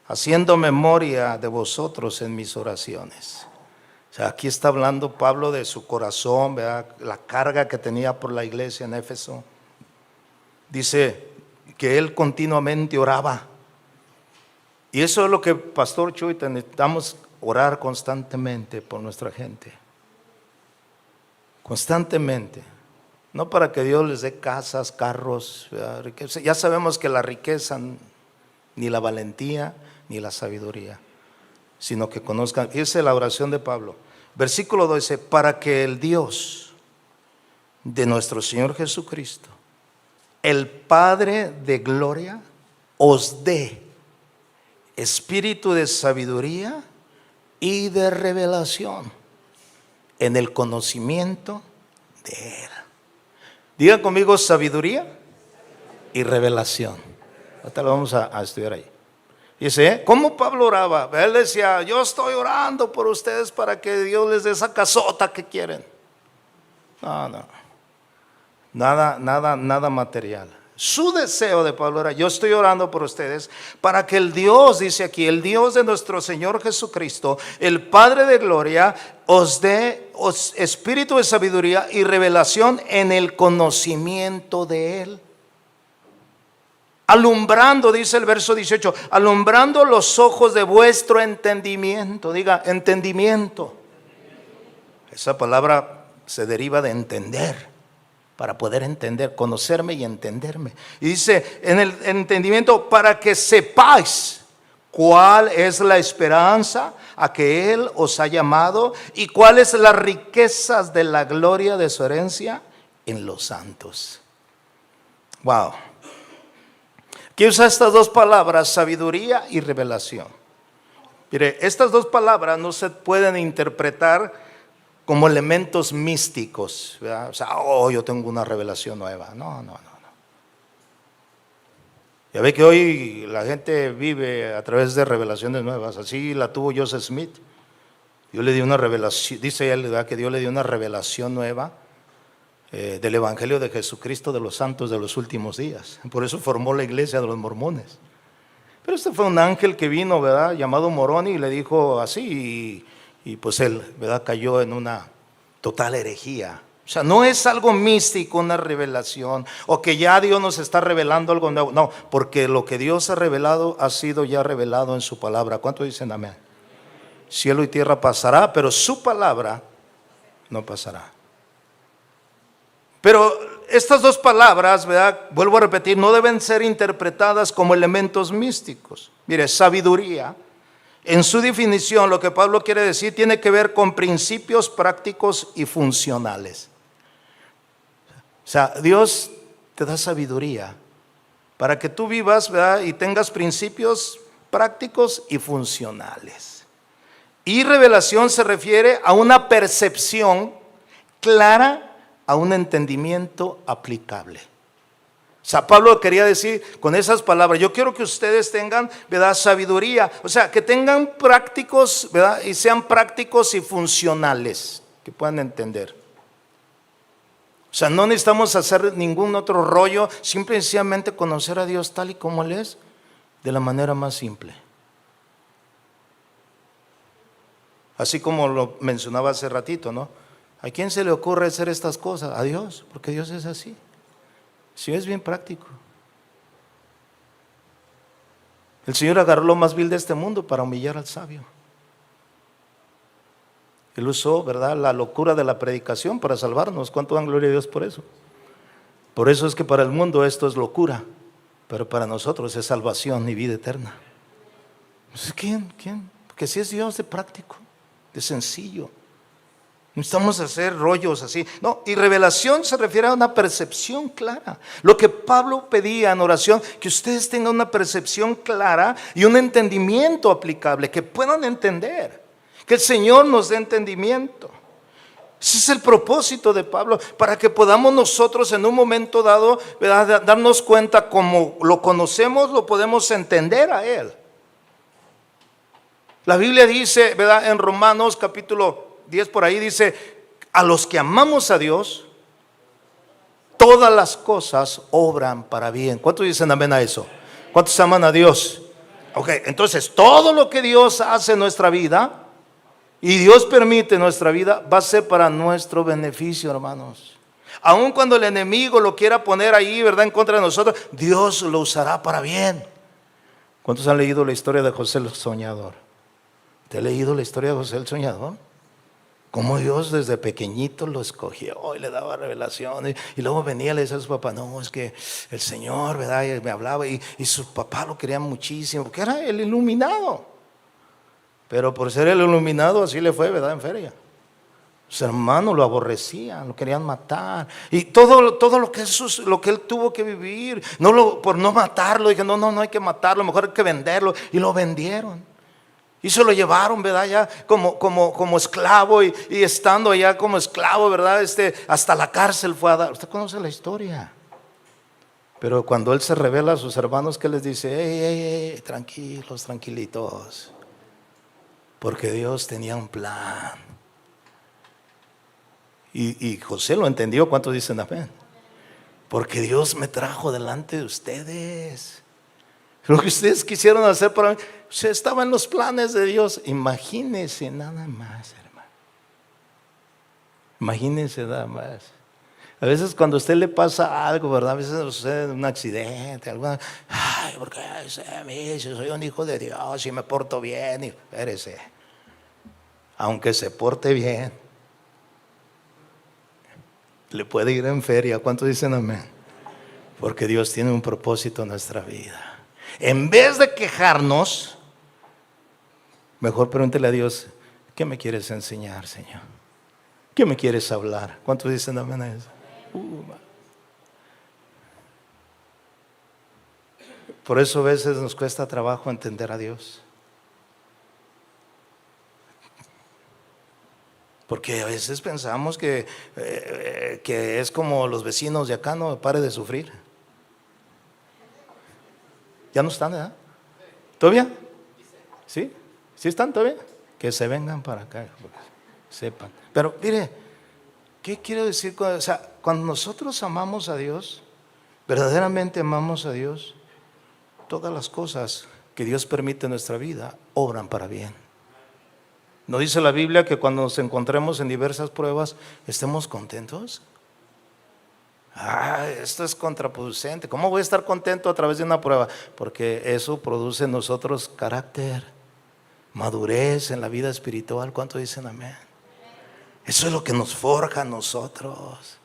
haciendo memoria de vosotros en mis oraciones. O sea, aquí está hablando Pablo de su corazón, ¿verdad? La carga que tenía por la iglesia en Éfeso. Dice que él continuamente oraba. Y eso es lo que, Pastor Chuy, necesitamos orar constantemente por nuestra gente. Constantemente. No para que Dios les dé casas, carros, riqueza. Ya sabemos que la riqueza, ni la valentía, ni la sabiduría. sino que conozcan. Esa es la oración de Pablo. Versículo 12, para que el Dios de nuestro Señor Jesucristo, el Padre de gloria, os dé espíritu de sabiduría y de revelación en el conocimiento de Él. Digan conmigo, sabiduría y revelación. Ahorita lo vamos a estudiar ahí. Dice, ¿cómo Pablo oraba? Él decía, yo estoy orando por ustedes para que Dios les dé esa casota que quieren. No. Nada material. Su deseo de Pablo era, yo estoy orando por ustedes para que el Dios, dice aquí, el Dios de nuestro Señor Jesucristo, el Padre de gloria, os dé espíritu de sabiduría y revelación en el conocimiento de Él. Alumbrando, dice el verso 18, alumbrando los ojos de vuestro entendimiento. Diga, entendimiento. Esa palabra se deriva de entender, para poder entender, conocerme y entenderme. Y dice, en el entendimiento, para que sepáis cuál es la esperanza a que Él os ha llamado y cuáles las riquezas de la gloria de su herencia en los santos. Wow. Aquí usa estas dos palabras, sabiduría y revelación. Mire, estas dos palabras no se pueden interpretar como elementos místicos, ¿verdad? O sea, yo tengo una revelación nueva. No. Ya ve que hoy la gente vive a través de revelaciones nuevas. Así la tuvo Joseph Smith. Dios le dio una revelación, dice él, ¿verdad?, que Dios le dio una revelación nueva del Evangelio de Jesucristo de los santos de los últimos días. Por eso formó la iglesia de los mormones. Pero este fue un ángel que vino, ¿verdad?, llamado Moroni, y le dijo así, y pues él, ¿verdad?, cayó en una total herejía. O sea, no es algo místico, una revelación, o que ya Dios nos está revelando algo nuevo. No, porque lo que Dios ha revelado ha sido ya revelado en su palabra. ¿Cuántos dicen amén? Cielo y tierra pasará, pero su palabra no pasará. Pero estas dos palabras, ¿verdad?, vuelvo a repetir, no deben ser interpretadas como elementos místicos. Mire, sabiduría, en su definición, lo que Pablo quiere decir, tiene que ver con principios prácticos y funcionales. O sea, Dios te da sabiduría para que tú vivas, ¿verdad?, y tengas principios prácticos y funcionales. Y revelación se refiere a una percepción clara, a un entendimiento aplicable. O sea, Pablo quería decir con esas palabras, yo quiero que ustedes tengan, ¿verdad?, sabiduría, o sea, que tengan prácticos, ¿verdad?, y sean prácticos y funcionales, que puedan entender. O sea, no necesitamos hacer ningún otro rollo, simplemente conocer a Dios tal y como Él es, de la manera más simple. Así como lo mencionaba hace ratito, ¿no? ¿A quién se le ocurre hacer estas cosas? A Dios, porque Dios es así. Sí, es bien práctico. El Señor agarró lo más vil de este mundo para humillar al sabio. Él usó, ¿verdad?, la locura de la predicación para salvarnos. ¿Cuánto dan gloria a Dios por eso? Por eso es que para el mundo esto es locura, pero para nosotros es salvación y vida eterna. ¿Quién? Porque si es Dios de práctico, de sencillo. Necesitamos hacer rollos así. No, y revelación se refiere a una percepción clara. Lo que Pablo pedía en oración, que ustedes tengan una percepción clara y un entendimiento aplicable, que puedan entender, que el Señor nos dé entendimiento. Ese es el propósito de Pablo, para que podamos nosotros en un momento dado, ¿verdad?, darnos cuenta como lo conocemos, lo podemos entender a Él. La Biblia dice, ¿verdad?, en Romanos capítulo 10 por ahí dice, a los que amamos a Dios, todas las cosas obran para bien. ¿Cuántos dicen amén a eso? ¿Cuántos aman a Dios? Ok, entonces todo lo que Dios hace en nuestra vida y Dios permite en nuestra vida va a ser para nuestro beneficio, hermanos. Aun cuando el enemigo lo quiera poner ahí, ¿verdad?, en contra de nosotros, Dios lo usará para bien. ¿Cuántos han leído la historia de José el Soñador? ¿Te has leído la historia de José el Soñador? Cómo Dios desde pequeñito lo escogió y le daba revelaciones, y luego venía y le decía a su papá, no, es que el Señor, ¿verdad?, y me hablaba, y su papá lo quería muchísimo, porque era el iluminado. Pero por ser el iluminado así le fue, ¿verdad? En feria. Sus hermanos lo aborrecían, lo querían matar. Y todo lo que él tuvo que vivir, por no matarlo, dije, no hay que matarlo, mejor hay que venderlo. Y lo vendieron. Y se lo llevaron, ¿verdad? Ya como esclavo y estando allá como esclavo, ¿verdad? Hasta la cárcel fue a dar. Usted conoce la historia. Pero cuando él se revela a sus hermanos, ¿qué les dice? Ey, tranquilos, tranquilitos. Porque Dios tenía un plan. Y José lo entendió. ¿Cuántos dicen amén? Porque Dios me trajo delante de ustedes. Lo que ustedes quisieron hacer para mí, estaba en los planes de Dios. Imagínense nada más, hermano. Imagínense nada más. A veces cuando a usted le pasa algo, ¿verdad? A veces sucede un accidente, porque a mí, si soy un hijo de Dios y me porto bien, y espérese, aunque se porte bien, le puede ir en feria. ¿Cuántos dicen amén? Porque Dios tiene un propósito en nuestra vida. En vez de quejarnos, mejor pregúntele a Dios, ¿qué me quieres enseñar, Señor? ¿Qué me quieres hablar? ¿Cuántos dicen amén a eso? Por eso a veces nos cuesta trabajo entender a Dios. Porque a veces pensamos que es como los vecinos de acá, no pare de sufrir. Ya no están, ¿verdad? ¿Todavía? ¿Sí? ¿Sí están todavía? Que se vengan para acá, porque sepan. Pero mire, ¿qué quiero decir? O sea, cuando nosotros amamos a Dios, verdaderamente amamos a Dios, todas las cosas que Dios permite en nuestra vida obran para bien. ¿No dice la Biblia que cuando nos encontremos en diversas pruebas estemos contentos? Esto es contraproducente. ¿Cómo voy a estar contento a través de una prueba? Porque eso produce en nosotros carácter, madurez en la vida espiritual. ¿Cuánto dicen amén? Eso es lo que nos forja a nosotros.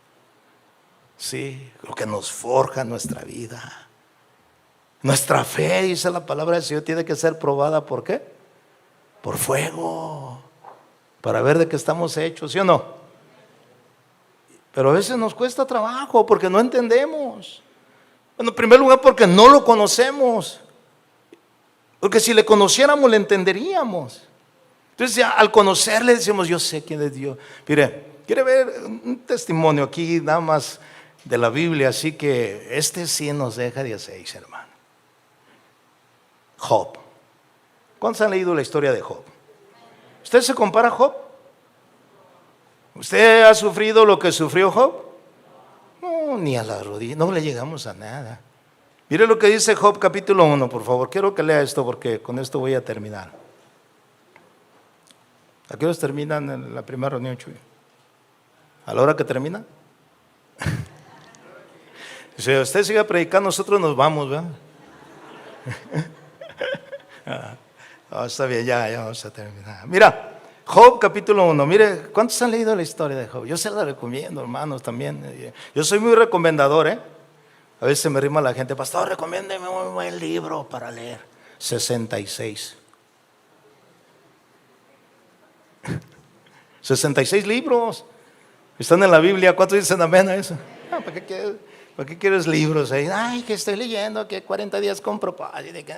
Sí, lo que nos forja nuestra vida. Nuestra fe, dice la palabra del Señor, tiene que ser probada. ¿Por qué? Por fuego, para ver de qué estamos hechos, ¿sí o no? Pero a veces nos cuesta trabajo porque no entendemos. Bueno, en primer lugar porque no lo conocemos. Porque si le conociéramos le entenderíamos. Entonces ya al conocerle decimos, yo sé quién es Dios. Mire, quiere ver un testimonio aquí nada más de la Biblia, así que sí nos deja de aceite, hermano. Job. ¿Cuántos han leído la historia de Job? ¿Usted se compara a Job? ¿Usted ha sufrido lo que sufrió Job? No, ni a la rodilla, no le llegamos a nada. Mire lo que dice Job capítulo 1, por favor. Quiero que lea esto porque con esto voy a terminar. ¿A qué horas terminan en la primera reunión, Chuy? ¿A la hora que termina? Si usted sigue predicando, nosotros nos vamos, ¿verdad? Está bien, ya vamos a terminar. Mira, Job capítulo 1, mire, ¿cuántos han leído la historia de Job? Yo se la recomiendo, hermanos, también. Yo soy muy recomendador, A veces me rima la gente, pastor, recomiéndeme un buen libro para leer. 66. 66 libros. Están en la Biblia. ¿Cuántos dicen amén a eso? ¿Para qué quieres libros ahí? Ay, que estoy leyendo, que 40 días con propósito.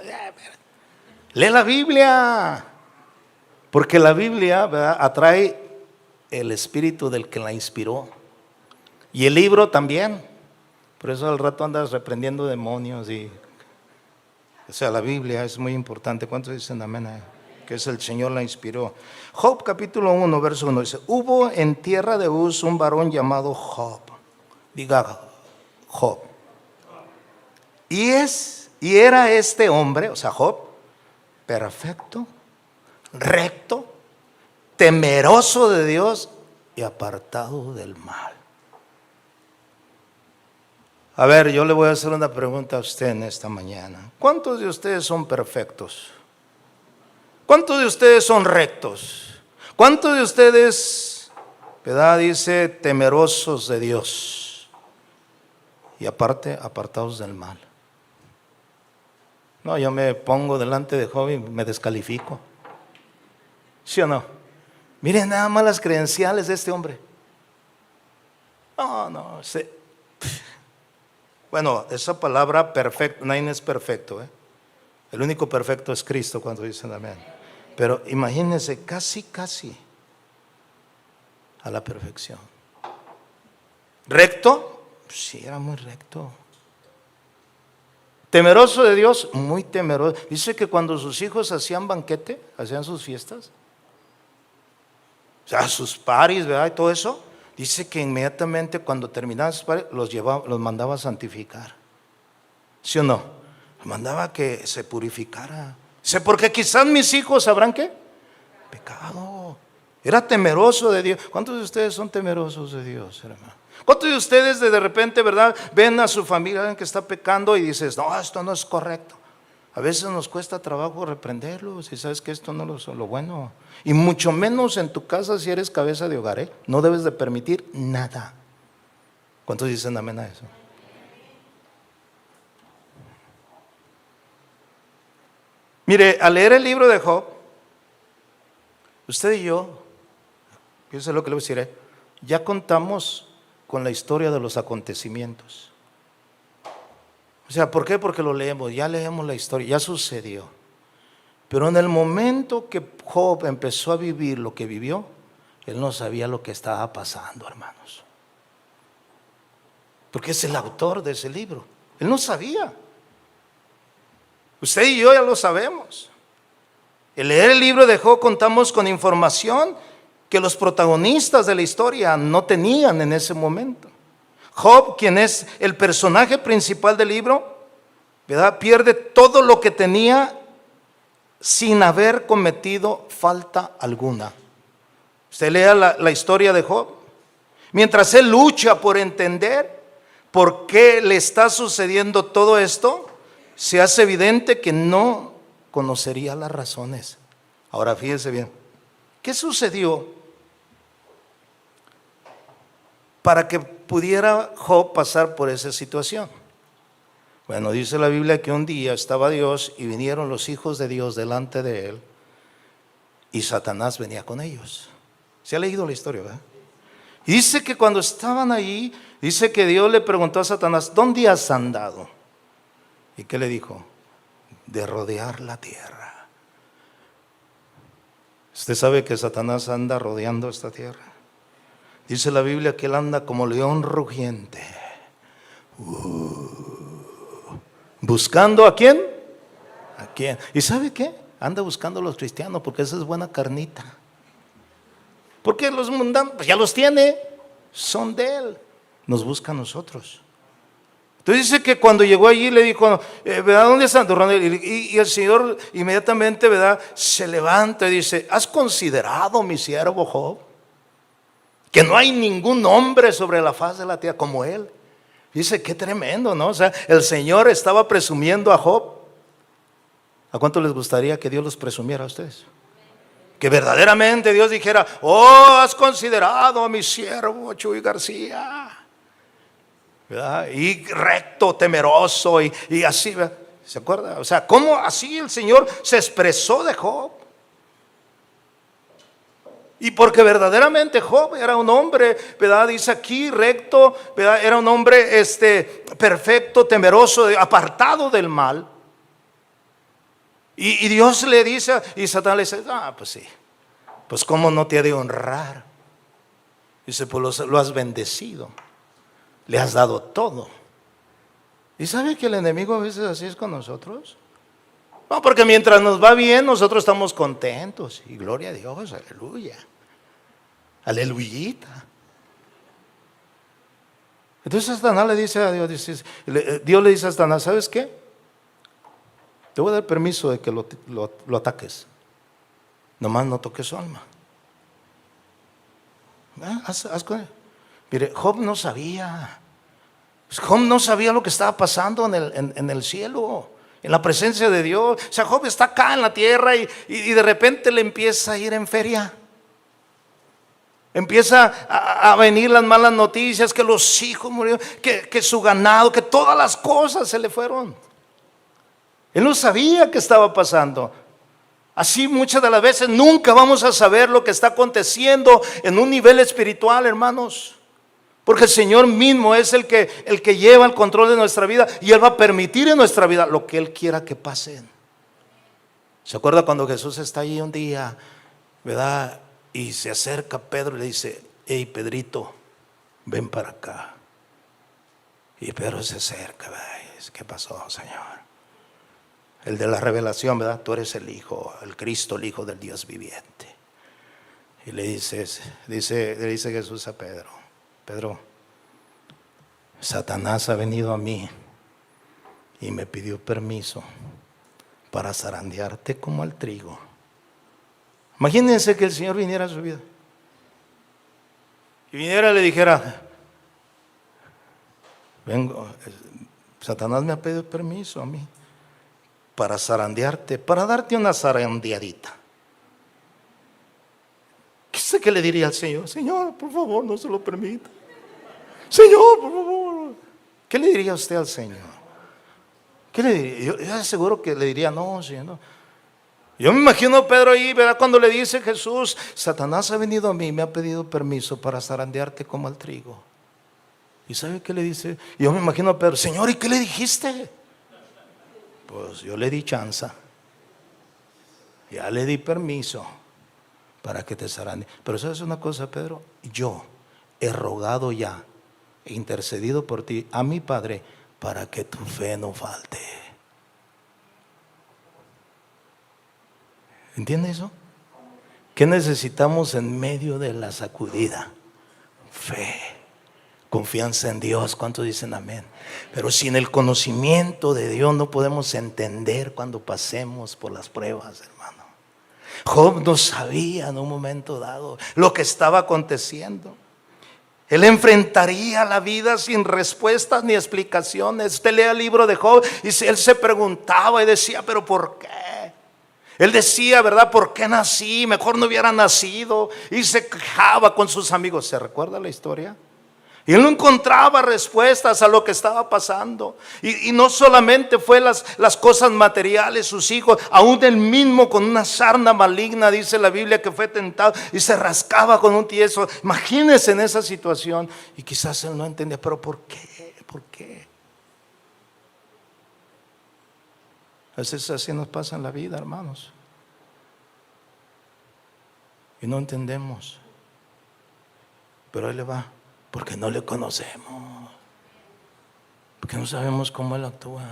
Lee la Biblia. Porque la Biblia, ¿verdad?, atrae el espíritu del que la inspiró. Y el libro también. Por eso al rato andas reprendiendo demonios. O sea, la Biblia es muy importante. ¿Cuántos dicen amén? Que es el Señor la inspiró. Job capítulo 1, verso 1 dice: hubo en tierra de Uz un varón llamado Job. Diga Job. Y era este hombre, o sea, Job, perfecto, recto, temeroso de Dios y apartado del mal. A ver, yo le voy a hacer una pregunta a usted en esta mañana. ¿Cuántos de ustedes son perfectos? ¿Cuántos de ustedes son rectos? ¿Cuántos de ustedes, verdad, dice, temerosos de Dios y aparte apartados del mal? No, yo me pongo delante de Job y me descalifico. ¿Sí o no? Miren nada más las credenciales de este hombre. No. Bueno, esa palabra perfecto, nadie es perfecto, ¿eh? El único perfecto es Cristo cuando dicen amén. Pero imagínense, casi a la perfección. ¿Recto? Sí, era muy recto. ¿Temeroso de Dios? Muy temeroso. Dice que cuando sus hijos hacían banquete, hacían sus fiestas, o sea, sus paris, ¿verdad? Y todo eso, dice que inmediatamente cuando terminaban sus paris, los mandaba a santificar. ¿Sí o no? Los mandaba que se purificara. Dice, porque quizás mis hijos sabrán ¿qué? Pecado. Era temeroso de Dios. ¿Cuántos de ustedes son temerosos de Dios, hermano? ¿Cuántos de ustedes de repente, verdad, ven a su familia que está pecando y dices, no, esto no es correcto? A veces nos cuesta trabajo reprenderlos y sabes que esto no es lo bueno. Y mucho menos en tu casa si eres cabeza de hogar, ¿eh? No debes de permitir nada. ¿Cuántos dicen amén a eso? Mire, al leer el libro de Job, usted y yo, fíjese lo que le voy a decir, ya contamos con la historia de los acontecimientos. O sea, ¿por qué? Porque lo leemos, ya leemos la historia, ya sucedió. Pero en el momento que Job empezó a vivir lo que vivió, él no sabía lo que estaba pasando, hermanos. Porque es el autor de ese libro. Él no sabía. Usted y yo ya lo sabemos. Al leer el libro de Job contamos con información que los protagonistas de la historia no tenían en ese momento. Job, quien es el personaje principal del libro, ¿verdad?, pierde todo lo que tenía sin haber cometido falta alguna. Usted lea la historia de Job. Mientras él lucha por entender por qué le está sucediendo todo esto, se hace evidente que no conocería las razones. Ahora fíjese bien, ¿qué sucedió para que pudiera Job pasar por esa situación? Bueno, dice la Biblia que un día estaba Dios y vinieron los hijos de Dios delante de él y Satanás venía con ellos. ¿Se ha leído la historia, verdad? Y dice que cuando estaban allí, dice que Dios le preguntó a Satanás, ¿dónde has andado? ¿Y qué le dijo? De rodear la tierra. ¿Usted sabe que Satanás anda rodeando esta tierra? Dice la Biblia que él anda como león rugiente. ¿Buscando a quién? ¿A quién? ¿Y sabe qué? Anda buscando a los cristianos porque esa es buena carnita. Porque los mundanos, pues ya los tiene, son de él. Nos busca a nosotros. Entonces dice que cuando llegó allí le dijo, ¿verdad? ¿Dónde están? Y el Señor inmediatamente, ¿verdad?, se levanta y dice, ¿has considerado, mi siervo Job, que no hay ningún hombre sobre la faz de la tierra como él? Dice, qué tremendo, ¿no? O sea, el Señor estaba presumiendo a Job. ¿A cuánto les gustaría que Dios los presumiera a ustedes? Que verdaderamente Dios dijera, oh, has considerado a mi siervo Chuy García, ¿verdad? Y recto, temeroso y así, ¿verdad? ¿Se acuerda? O sea, ¿cómo así el Señor se expresó de Job? Y porque verdaderamente Job era un hombre, ¿verdad?, dice aquí, recto, ¿verdad?, era un hombre perfecto, temeroso, apartado del mal. Y Dios le dice, y Satanás le dice, pues sí, pues cómo no te ha de honrar. Dice, pues lo has bendecido, le has dado todo. ¿Y sabe que el enemigo a veces así es con nosotros? No, porque mientras nos va bien, nosotros estamos contentos. Y gloria a Dios, aleluya. Aleluyita. Entonces Satanás le dice a Dios, Dios le dice a Satanás, ¿sabes qué? Te voy a dar permiso de que lo ataques. Nomás no toques su alma. Haz con él. Mire, Job no sabía. Job no sabía lo que estaba pasando en el cielo, en la presencia de Dios. O sea, Job está acá en la tierra y de repente le empieza a ir en feria. Empieza a venir las malas noticias, que los hijos murieron, que su ganado, que todas las cosas se le fueron. Él no sabía qué estaba pasando. Así muchas de las veces nunca vamos a saber lo que está aconteciendo en un nivel espiritual, hermanos. Porque el Señor mismo es el que lleva el control de nuestra vida, y Él va a permitir en nuestra vida lo que Él quiera que pase. ¿Se acuerda cuando Jesús está ahí un día, verdad? Y se acerca a Pedro y le dice: hey, Pedrito, ven para acá. Y Pedro se acerca, ¿verdad? Y dice: ¿qué pasó, Señor? El de la revelación, ¿verdad? Tú eres el Hijo, el Cristo, el Hijo del Dios viviente. Y le dice Jesús a Pedro: Pedro, Satanás ha venido a mí y me pidió permiso para zarandearte como al trigo. Imagínense que el Señor viniera a su vida y viniera y le dijera: vengo, Satanás me ha pedido permiso a mí para zarandearte, para darte una zarandeadita. ¿Qué sé que le diría al Señor? Señor, por favor, no se lo permita. Señor, por favor. ¿Qué le diría usted al Señor? ¿Qué le diría? Yo aseguro que le diría: no, Señor, no. Yo me imagino a Pedro ahí, ¿verdad? Cuando le dice Jesús: Satanás ha venido a mí y me ha pedido permiso para zarandearte como al trigo. ¿Y sabe qué le dice? Yo me imagino a Pedro: Señor, ¿y qué le dijiste? Pues yo le di chance. Ya le di permiso para que te zarandee. Pero ¿sabes una cosa, Pedro? Yo he rogado ya, he intercedido por ti a mi Padre para que tu fe no falte. ¿Entiendes eso? ¿Qué necesitamos en medio de la sacudida? Fe, confianza en Dios. ¿Cuántos dicen amén? Pero sin el conocimiento de Dios no podemos entender cuando pasemos por las pruebas, hermano. Job no sabía en un momento dado lo que estaba aconteciendo. Él enfrentaría la vida sin respuestas ni explicaciones. Usted lea el libro de Job y él se preguntaba y decía: ¿pero por qué? Él decía, ¿verdad? ¿Por qué nací? Mejor no hubiera nacido. Y se quejaba con sus amigos. ¿Se recuerda la historia? Y él no encontraba respuestas a lo que estaba pasando. Y no solamente fue las cosas materiales, sus hijos, aún él mismo con una sarna maligna, dice la Biblia, que fue tentado y se rascaba con un tieso. Imagínense en esa situación. Y quizás él no entendía, pero ¿por qué? ¿Por qué? A veces así nos pasa en la vida, hermanos. Y no entendemos. Pero ahí le va. Porque no le conocemos. Porque no sabemos cómo Él actúa.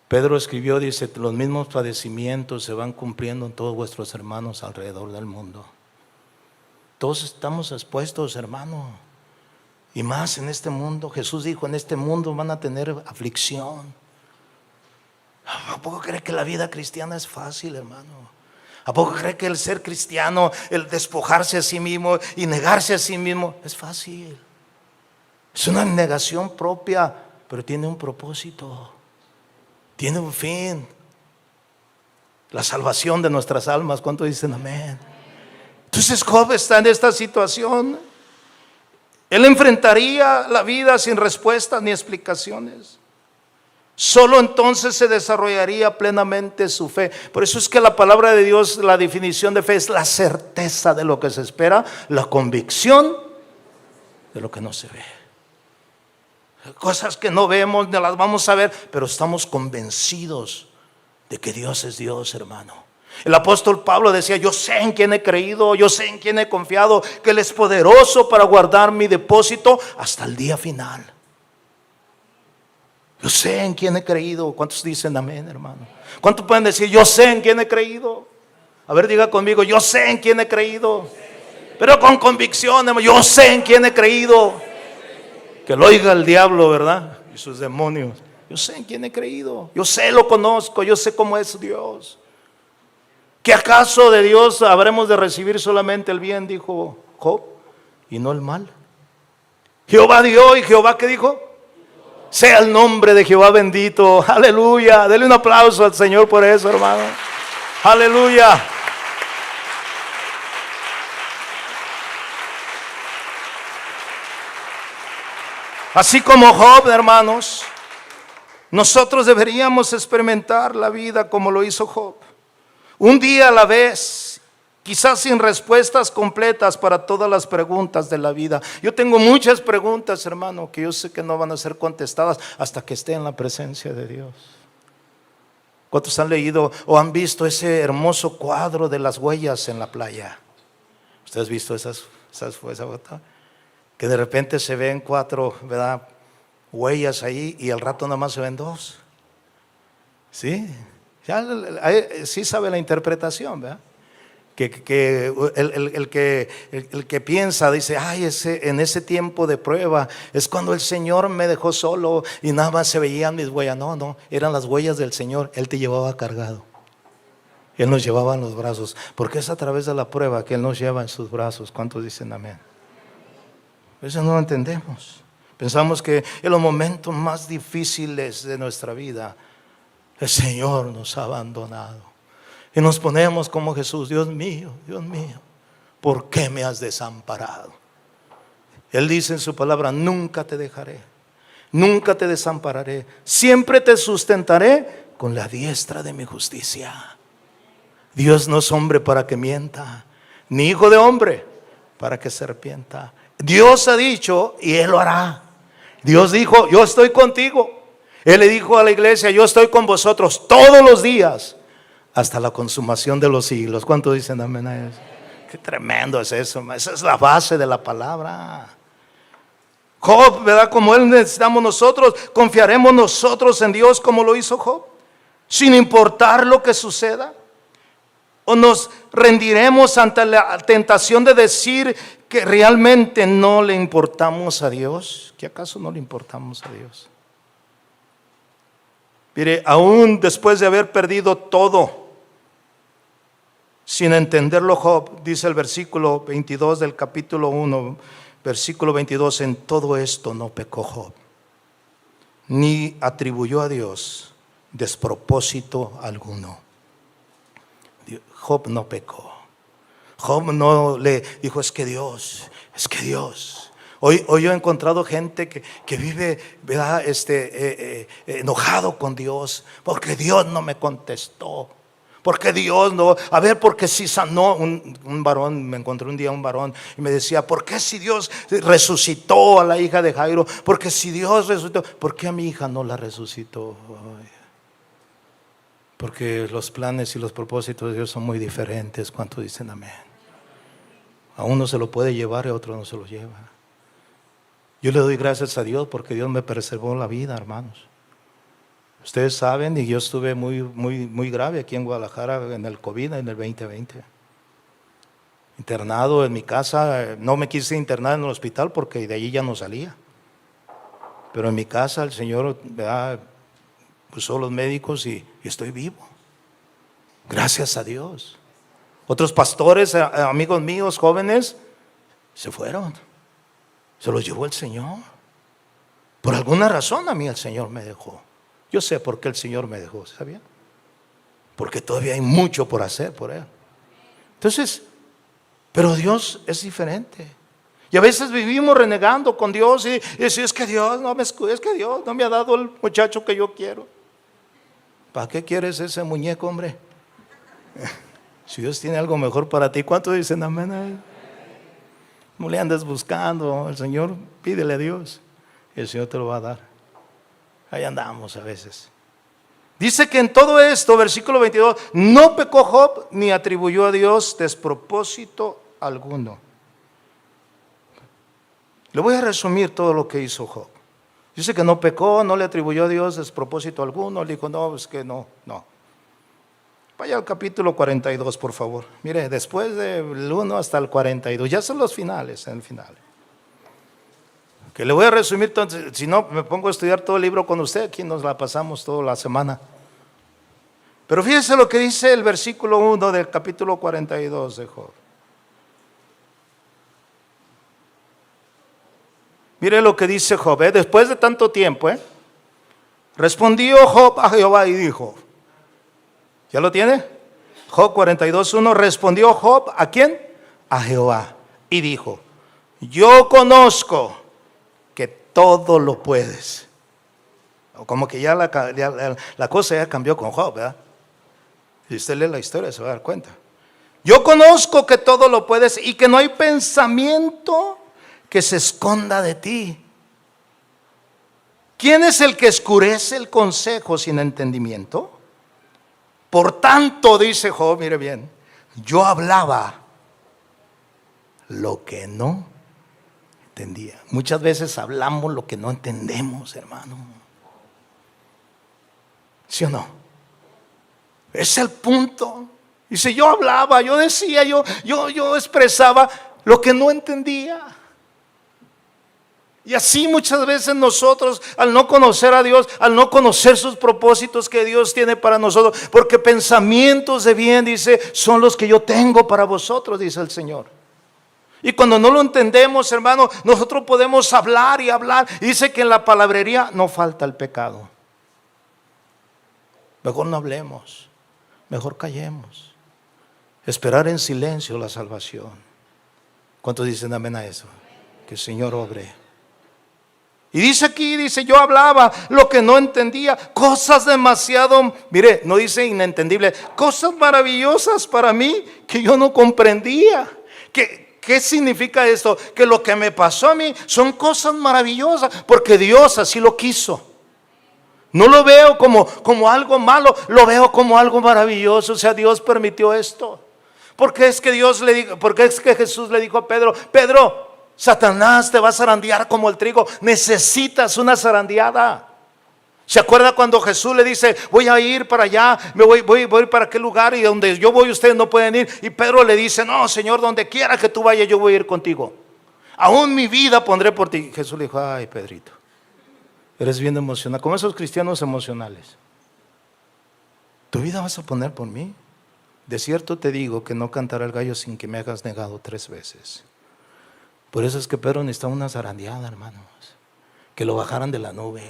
Pedro escribió, dice: los mismos padecimientos se van cumpliendo en todos vuestros hermanos alrededor del mundo. Todos estamos expuestos, hermano. Y más en este mundo. Jesús dijo: en este mundo van a tener aflicción. ¿A poco cree que la vida cristiana es fácil, hermano? ¿A poco cree que el ser cristiano, el despojarse a sí mismo y negarse a sí mismo, es fácil? Es una negación propia, pero tiene un propósito, tiene un fin: la salvación de nuestras almas. ¿Cuántos dicen amén? Entonces Job está en esta situación. Él enfrentaría la vida sin respuestas ni explicaciones. Solo entonces se desarrollaría plenamente su fe. Por eso es que la palabra de Dios, la definición de fe es la certeza de lo que se espera, la convicción de lo que no se ve. Cosas que no vemos, no las vamos a ver, pero estamos convencidos de que Dios es Dios, hermano. El apóstol Pablo decía: yo sé en quién he creído, yo sé en quién he confiado, que Él es poderoso para guardar mi depósito hasta el día final. Yo sé en quién he creído. ¿Cuántos dicen amén, hermano? ¿Cuántos pueden decir: yo sé en quién he creído? A ver, diga conmigo: yo sé en quién he creído. Pero con convicción, hermano. Yo sé en quién he creído. Que lo oiga el diablo, ¿verdad? Y sus demonios. Yo sé en quién he creído. Yo sé, lo conozco. Yo sé cómo es Dios. ¿Que acaso de Dios habremos de recibir solamente el bien? Dijo Job, y no el mal. Jehová dio, y Jehová, ¿qué dijo? Sea el nombre de Jehová bendito. Aleluya. Dele un aplauso al Señor por eso, hermano. Aleluya. Así como Job, hermanos, Nosotros deberíamos experimentar la vida como lo hizo Job, un día a la vez, quizás sin respuestas completas para todas las preguntas de la vida. Yo tengo muchas preguntas, hermano, que yo sé que no van a ser contestadas hasta que esté en la presencia de Dios. ¿Cuántos han leído o han visto ese hermoso cuadro de las huellas en la playa? ¿Ustedes han visto esa foto? Que de repente se ven 4, ¿verdad?, huellas ahí, y al rato nada más se ven 2. ¿Sí? Ya, sí sabe la interpretación, ¿verdad? Que el que piensa dice, ay, en ese tiempo de prueba es cuando el Señor me dejó solo y nada más se veían mis huellas. No, eran las huellas del Señor. Él te llevaba cargado, Él nos llevaba en los brazos, porque es a través de la prueba que Él nos lleva en sus brazos. ¿Cuántos dicen amén? Eso no lo entendemos. Pensamos que en los momentos más difíciles de nuestra vida el Señor nos ha abandonado, y nos ponemos como Jesús: Dios mío, ¿por qué me has desamparado? Él dice en su palabra: nunca te dejaré, nunca te desampararé, siempre te sustentaré con la diestra de mi justicia. Dios no es hombre para que mienta, ni hijo de hombre para que se arrepienta. Dios ha dicho y Él lo hará. Dios dijo: yo estoy contigo. Él le dijo a la iglesia: yo estoy con vosotros todos los días hasta la consumación de los siglos. ¿Cuántos dicen amén a eso? Qué tremendo es eso. Esa es la base de la palabra. Job, ¿verdad? Como Él necesitamos nosotros, confiaremos nosotros en Dios como lo hizo Job, sin importar lo que suceda. ¿O nos rendiremos ante la tentación de decir que realmente no le importamos a Dios? ¿Que acaso no le importamos a Dios? Mire, aún después de haber perdido todo, sin entenderlo, Job, dice el versículo 22 del capítulo 1, versículo 22, en todo esto no pecó Job, ni atribuyó a Dios despropósito alguno. Job no pecó. Job no le dijo: es que Dios. Hoy yo he encontrado gente que vive, ¿verdad?, enojado con Dios, porque Dios no me contestó, porque Dios no, porque si sanó un varón. Me encontré un día un varón y me decía: ¿por qué si Dios resucitó a la hija de Jairo? Porque si Dios resucitó, ¿por qué a mi hija no la resucitó? Ay. Porque los planes y los propósitos de Dios son muy diferentes. ¿Cuántos dicen amén? A uno se lo puede llevar y a otro no se lo lleva. Yo le doy gracias a Dios porque Dios me preservó la vida, hermanos. Ustedes saben, y yo estuve muy grave aquí en Guadalajara en el COVID, en el 2020. Internado en mi casa. No me quise internar en el hospital porque de allí ya no salía. Pero en mi casa el Señor usó los médicos y estoy vivo. Gracias a Dios. Otros pastores, amigos míos, jóvenes, se fueron. Se los llevó el Señor. Por alguna razón a mí el Señor me dejó. Yo sé por qué el Señor me dejó, ¿sabía? Porque todavía hay mucho por hacer por Él. Entonces, pero Dios es diferente. Y a veces vivimos renegando con Dios y decir: es que Dios no me escucha, es que Dios no me ha dado el muchacho que yo quiero. ¿Para qué quieres ese muñeco, hombre? Si Dios tiene algo mejor para ti, ¿cuántos dicen amén a Él? No le andes buscando. El Señor, pídele a Dios y el Señor te lo va a dar. Ahí andamos a veces. Dice que en todo esto, versículo 22, no pecó Job ni atribuyó a Dios despropósito alguno. Le voy a resumir todo lo que hizo Job. Dice que no pecó, no le atribuyó a Dios despropósito alguno. Le dijo: no, es que no. Vaya al capítulo 42, por favor. Mire, después del 1 hasta el 42, ya son los finales, en el final. Que le voy a resumir, entonces, si no me pongo a estudiar todo el libro con usted, aquí nos la pasamos toda la semana. Pero fíjese lo que dice el versículo 1 del capítulo 42 de Job. Mire lo que dice Job, después de tanto tiempo, respondió Job a Jehová y dijo, ¿ya lo tiene? Job 42:1, respondió Job, ¿a quién? A Jehová, y dijo, yo conozco que todo lo puedes. Como que ya la cosa ya cambió con Job, ¿verdad? Si usted lee la historia se va a dar cuenta. Yo conozco que todo lo puedes y que no hay pensamiento que se esconda de ti. ¿Quién es el que oscurece el consejo sin entendimiento? Por tanto, dice Job, mire bien, yo hablaba lo que no entendía. Muchas veces hablamos lo que no entendemos, hermano. ¿Sí o no? Es el punto. Dice, yo hablaba, yo decía, yo expresaba lo que no entendía. Y así muchas veces nosotros, al no conocer a Dios, al no conocer sus propósitos que Dios tiene para nosotros, porque pensamientos de bien, dice, son los que yo tengo para vosotros, dice el Señor. Y cuando no lo entendemos, hermano, nosotros podemos hablar y hablar. Y dice que en la palabrería no falta el pecado. Mejor no hablemos, mejor callemos. Esperar en silencio la salvación. ¿Cuántos dicen amén a eso? Que el Señor obre. Y dice aquí, dice, yo hablaba lo que no entendía, cosas demasiado, mire, no dice inentendible, cosas maravillosas para mí que yo no comprendía. ¿Qué significa esto? Que lo que me pasó a mí son cosas maravillosas, porque Dios así lo quiso. No lo veo como algo malo, lo veo como algo maravilloso. O sea, Dios permitió esto. Porque es que Jesús le dijo a Pedro, Pedro, Satanás te va a zarandear como el trigo, necesitas una zarandeada. ¿Se acuerda cuando Jesús le dice, voy a ir para allá, voy a ir para aquel lugar y donde yo voy ustedes no pueden ir? Y Pedro le dice, no, Señor, donde quiera que tú vayas yo voy a ir contigo. Aún mi vida pondré por ti. Jesús le dijo, ay, Pedrito, eres bien emocional, como esos cristianos emocionales. ¿Tu vida vas a poner por mí? De cierto te digo que no cantará el gallo sin que me hagas negado 3 veces. Por eso es que Pedro necesitaba una zarandeada, hermanos. Que lo bajaran de la nube.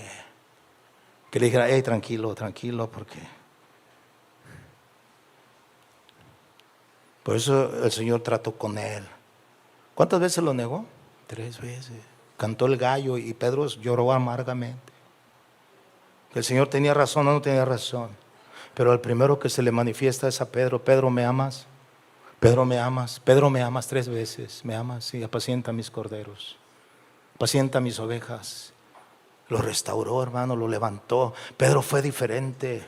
Que le dijera, hey, tranquilo, tranquilo, porque... Por eso el Señor trató con él. ¿Cuántas veces lo negó? 3 veces. Cantó el gallo y Pedro lloró amargamente. El Señor tenía razón o no tenía razón. Pero el primero que se le manifiesta es a Pedro. Pedro, ¿me amas? Pedro, ¿me amas? Pedro, ¿me amas? 3 veces. ¿Me amas? Sí, apacienta mis corderos. Apacienta mis ovejas. Lo restauró, hermano, lo levantó. Pedro fue diferente.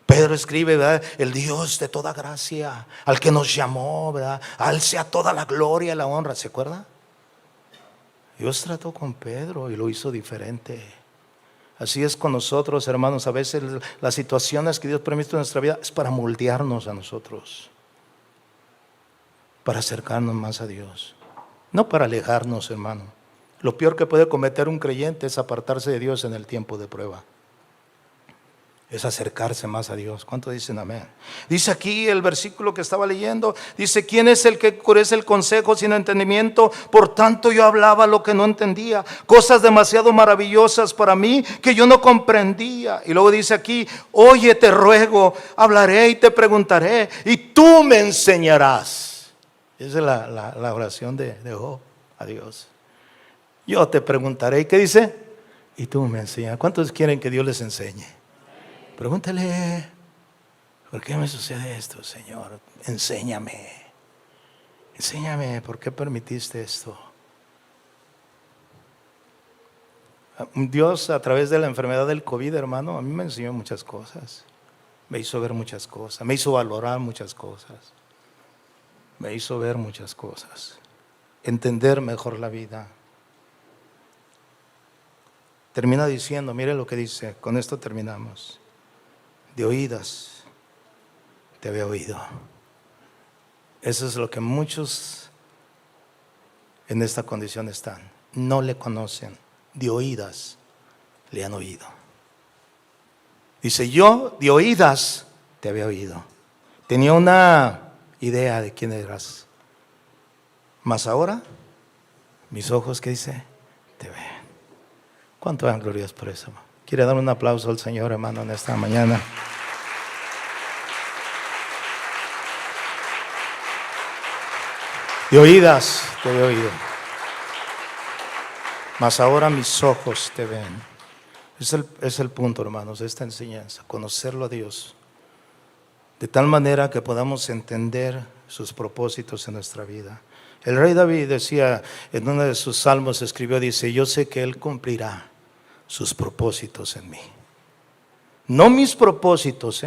Pedro escribe, ¿verdad? El Dios de toda gracia, al que nos llamó, ¿verdad? A Él sea toda la gloria y la honra. ¿Se acuerda? Dios trató con Pedro y lo hizo diferente. Así es con nosotros, hermanos. A veces las situaciones que Dios permite en nuestra vida es para moldearnos a nosotros, para acercarnos más a Dios, no para alejarnos, hermano. Lo peor que puede cometer un creyente es apartarse de Dios en el tiempo de prueba. Es acercarse más a Dios. ¿Cuántos dicen amén? Dice aquí el versículo que estaba leyendo, dice, ¿quién es el que oscurece el consejo sin entendimiento? Por tanto yo hablaba lo que no entendía, cosas demasiado maravillosas para mí que yo no comprendía. Y luego dice aquí, oye, te ruego, hablaré y te preguntaré y tú me enseñarás. Esa es la oración de Job a Dios. Yo te preguntaré. ¿Y qué dice? Y tú me enseñarás. ¿Cuántos quieren que Dios les enseñe? Pregúntale, ¿por qué me sucede esto, Señor? Enséñame. Enséñame, ¿por qué permitiste esto? Dios, a través de la enfermedad del COVID, hermano, a mí me enseñó muchas cosas. Me hizo ver muchas cosas. Me hizo valorar muchas cosas. Me hizo ver muchas cosas. Entender mejor la vida. Termina diciendo, mire lo que dice, con esto terminamos. De oídas te había oído. Eso es lo que muchos en esta condición están. No le conocen, de oídas le han oído. Dice, yo de oídas te había oído. Tenía una idea de quién eras. Mas ahora, mis ojos, ¿qué dice? Te ven. ¿Cuánto dan glorias por eso? ¿Quiere dar un aplauso al Señor, hermano, en esta mañana? De oídas te he oído, mas ahora mis ojos te ven. Es el punto, hermanos, de esta enseñanza, conocerlo a Dios, de tal manera que podamos entender sus propósitos en nuestra vida. El rey David decía, en uno de sus salmos escribió, dice, yo sé que Él cumplirá sus propósitos en mí. No mis propósitos,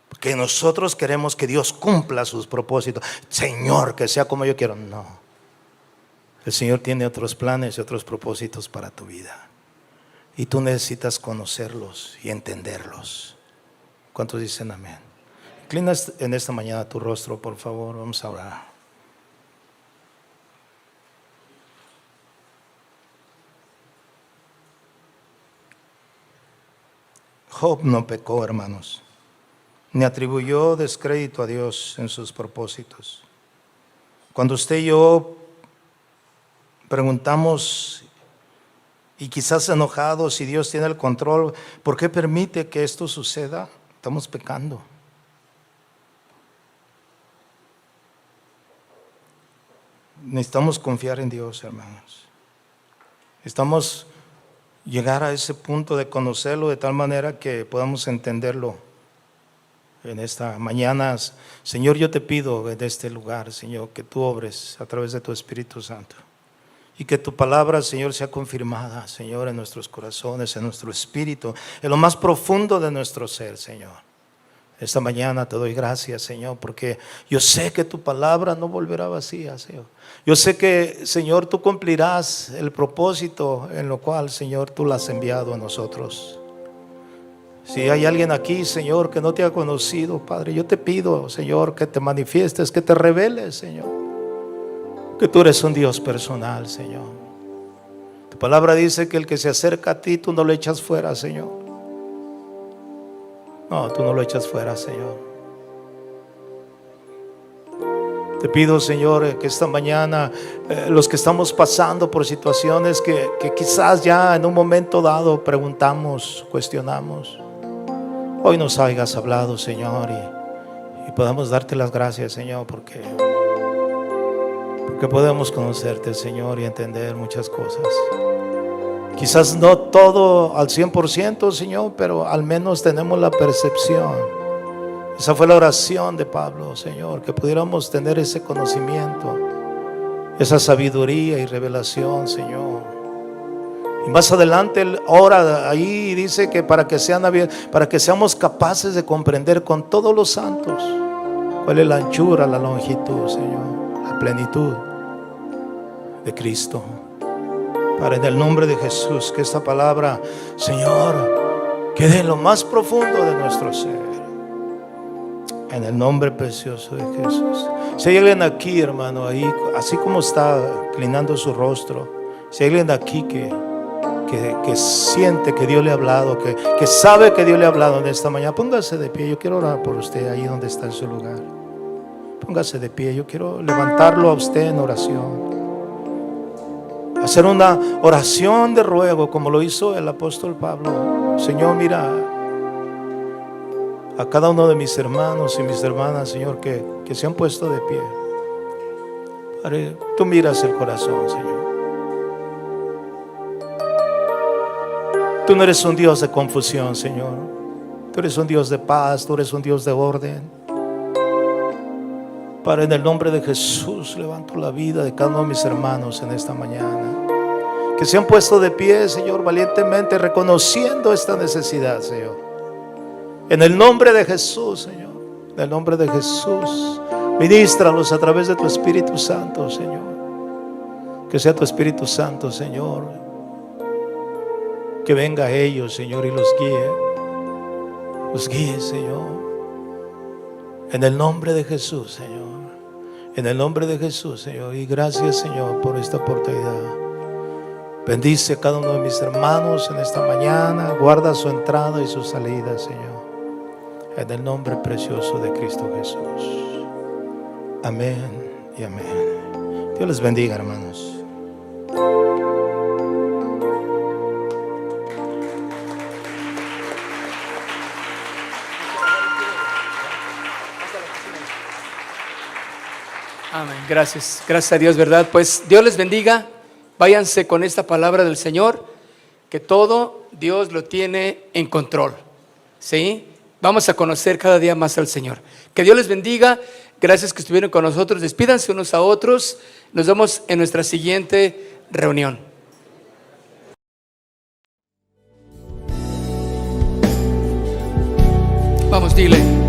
porque nosotros queremos que Dios cumpla sus propósitos. Señor, que sea como yo quiero. No. El Señor tiene otros planes y otros propósitos para tu vida. Y tú necesitas conocerlos y entenderlos. ¿Cuántos dicen amén? Inclina en esta mañana tu rostro, por favor. Vamos a orar. Job no pecó, hermanos, ni atribuyó descrédito a Dios en sus propósitos. Cuando usted y yo preguntamos, y quizás enojados, si Dios tiene el control, ¿por qué permite que esto suceda? Estamos pecando. Necesitamos confiar en Dios, hermanos. Necesitamos llegar a ese punto de conocerlo de tal manera que podamos entenderlo. En esta mañana, Señor, yo te pido en este lugar, Señor, que tú obres a través de tu Espíritu Santo y que tu palabra, Señor, sea confirmada, Señor, en nuestros corazones, en nuestro espíritu, en lo más profundo de nuestro ser, Señor. Esta mañana te doy gracias, Señor, porque yo sé que tu palabra no volverá vacía, Señor. Yo sé que, Señor, tú cumplirás el propósito en lo cual, Señor, tú lo has enviado a nosotros. Si hay alguien aquí, Señor, que no te ha conocido, Padre, yo te pido, Señor, que te manifiestes, que te reveles, Señor, que tú eres un Dios personal, Señor. Tu palabra dice que el que se acerca a ti, tú no lo echas fuera, Señor. No, tú no lo echas fuera, Señor. Te pido, Señor, que esta mañana los que estamos pasando por situaciones que quizás ya en un momento dado preguntamos, cuestionamos, hoy nos hayas hablado, Señor, y podamos darte las gracias, Señor, porque podemos conocerte, Señor, y entender muchas cosas. Quizás no todo al 100%, Señor, pero al menos tenemos la percepción. Esa fue la oración de Pablo, Señor, que pudiéramos tener ese conocimiento, esa sabiduría y revelación, Señor. Y más adelante Él ora ahí y dice que para que seamos capaces de comprender con todos los santos cuál es la anchura, la longitud, Señor, la plenitud de Cristo. Padre, en el nombre de Jesús, que esta palabra, Señor, quede en lo más profundo de nuestro ser. En el nombre precioso de Jesús. Si hay alguien aquí, hermano, ahí, así como está inclinando su rostro, si hay alguien aquí que siente que Dios le ha hablado, que sabe que Dios le ha hablado en esta mañana, póngase de pie. Yo quiero orar por usted ahí donde está en su lugar. Póngase de pie. Yo quiero levantarlo a usted en oración. Hacer una oración de ruego como lo hizo el apóstol Pablo. Señor, mira a cada uno de mis hermanos y mis hermanas, Señor, que se han puesto de pie. Padre, tú miras el corazón, Señor. Tú no eres un Dios de confusión, Señor. Tú eres un Dios de paz, tú eres un Dios de orden. Padre, en el nombre de Jesús levanto la vida de cada uno de mis hermanos en esta mañana, que se han puesto de pie, Señor, valientemente reconociendo esta necesidad, Señor. En el nombre de Jesús, Señor, en el nombre de Jesús, ministralos a través de tu Espíritu Santo, Señor. Que sea tu Espíritu Santo, Señor, que venga a ellos, Señor, y los guíe, Señor. En el nombre de Jesús, Señor. En el nombre de Jesús, Señor. Y gracias, Señor, por esta oportunidad. Bendice a cada uno de mis hermanos en esta mañana. Guarda su entrada y su salida, Señor. En el nombre precioso de Cristo Jesús. Amén y amén. Dios les bendiga, hermanos. Amén. Gracias. Gracias a Dios, ¿verdad? Pues Dios les bendiga. Váyanse con esta palabra del Señor. Que todo Dios lo tiene en control. ¿Sí? Vamos a conocer cada día más al Señor. Que Dios les bendiga. Gracias que estuvieron con nosotros. Despídanse unos a otros. Nos vemos en nuestra siguiente reunión. Vamos, dile.